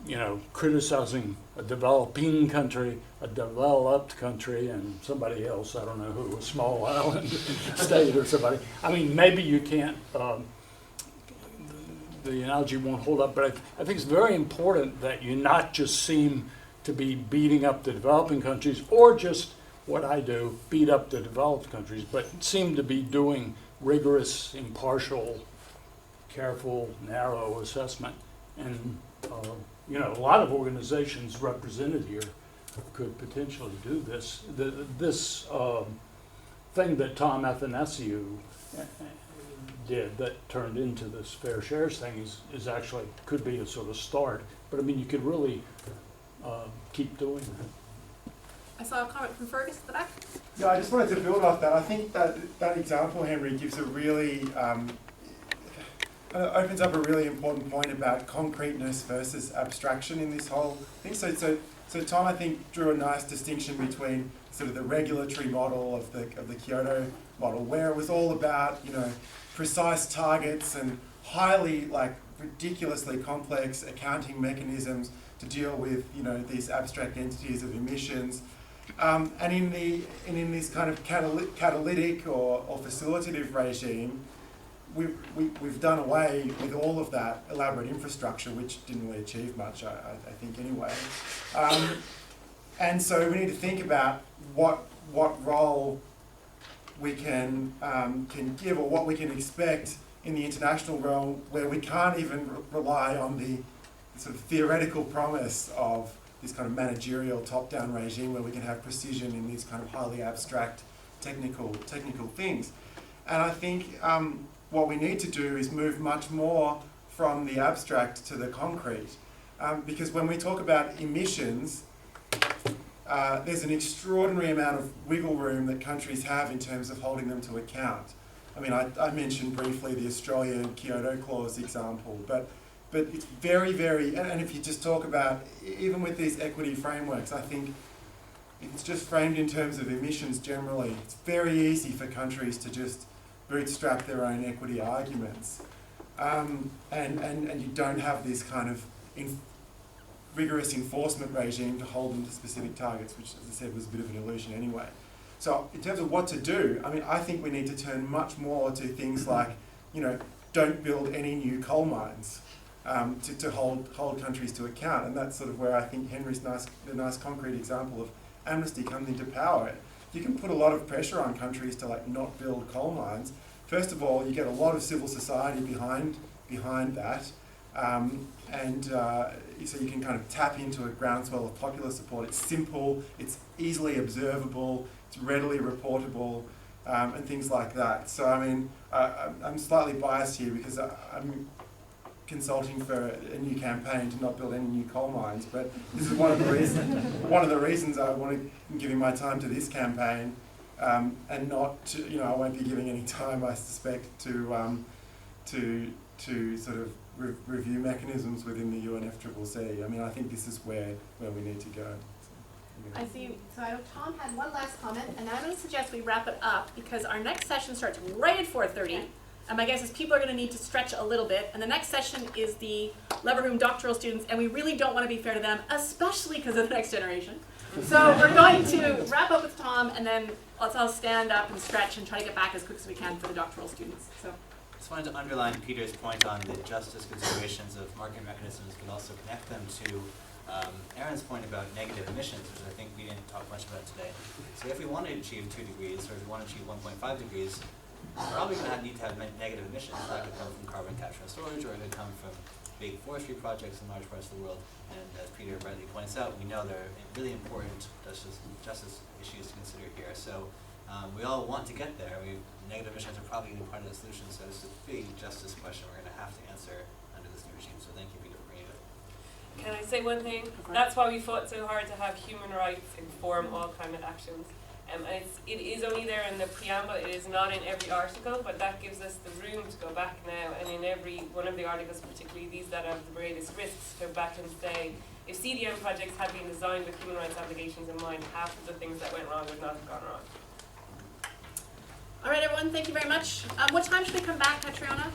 criticizing a developing country, a developed country, and somebody else, I don't know who, a small island state or somebody. I mean, maybe you can't, the analogy won't hold up, but I think it's very important that you not just seem to be beating up the developing countries, or just what I do, beat up the developed countries, but seem to be doing rigorous, impartial, careful, narrow assessment. And a lot of organizations represented here could potentially do this. This thing that Tom Athanasiou did that turned into this fair shares thing is actually could be a sort of start. But I mean, you could really keep doing that. I saw a comment from Fergus at the back. Yeah, I just wanted to build off that. I think that example, Henry, gives a really opens up a really important point about concreteness versus abstraction in this whole thing. So Tom, I think, drew a nice distinction between sort of the regulatory model of the Kyoto model, where it was all about precise targets and highly ridiculously complex accounting mechanisms to deal with these abstract entities of emissions. And in this kind of catalytic or facilitative regime, we've done away with all of that elaborate infrastructure, which didn't really achieve much, I think, anyway. And so we need to think about what role we can give, or what we can expect in the international realm, where we can't even rely on the sort of theoretical promise of this kind of managerial top-down regime, where we can have precision in these kind of highly abstract technical things. And I think what we need to do is move much more from the abstract to the concrete. Because when we talk about emissions, there's an extraordinary amount of wiggle room that countries have in terms of holding them to account. I mean, I mentioned briefly the Australian Kyoto Clause example, but it's very, very, and if you just talk about, even with these equity frameworks, I think it's just framed in terms of emissions generally. It's very easy for countries to just bootstrap their own equity arguments. And you don't have this kind of rigorous enforcement regime to hold them to specific targets, which, as I said, was a bit of an illusion anyway. So in terms of what to do, I mean, I think we need to turn much more to things like, don't build any new coal mines to hold countries to account. And that's sort of where I think Henry's the nice concrete example of amnesty comes into power. You can put a lot of pressure on countries to not build coal mines. First of all, you get a lot of civil society behind that. So you can kind of tap into a groundswell of popular support. It's simple, it's easily observable, it's readily reportable, and things like that. So I mean, I'm slightly biased here because I'm consulting for a new campaign to not build any new coal mines, but this is one of the reasons I want to giving my time to this campaign, and not to, I won't be giving any time, I suspect, to sort of review mechanisms within the UNFCCC. I mean, I think this is where we need to go. I see. So I know Tom had one last comment, and I'm going to suggest we wrap it up because our next session starts right at 4:30. And my guess is people are going to need to stretch a little bit. And the next session is the Leverhulme doctoral students, and we really don't want to be fair to them, especially because of the next generation. So we're going to wrap up with Tom, and then let's all stand up and stretch and try to get back as quick as we can for the doctoral students. So. I just wanted to underline Peter's point on the justice considerations of market mechanisms, but also connect them to Aaron's point about negative emissions, which I think we didn't talk much about today. So if we want to achieve 2 degrees, or if we want to achieve 1.5 degrees, we're probably going to need to have negative emissions. That could come from carbon capture and storage, or it could come from big forestry projects in large parts of the world. And as Peter rightly points out, we know there are really important justice issues to consider here. So we all want to get there. Negative emissions are probably going to be part of the solution. So it's a big justice question we're going to have to answer under this new regime. So thank you, Peter, for bringing it up. Can I say one thing? That's why we fought so hard to have human rights inform all climate actions. And it is only there in the preamble, it is not in every article, but that gives us the room to go back now, and in every one of the articles, particularly these that have the greatest risks, go back and say, if CDM projects had been designed with human rights obligations in mind, half of the things that went wrong would not have gone wrong. All right, everyone, thank you very much. What time should we come back, Catriona?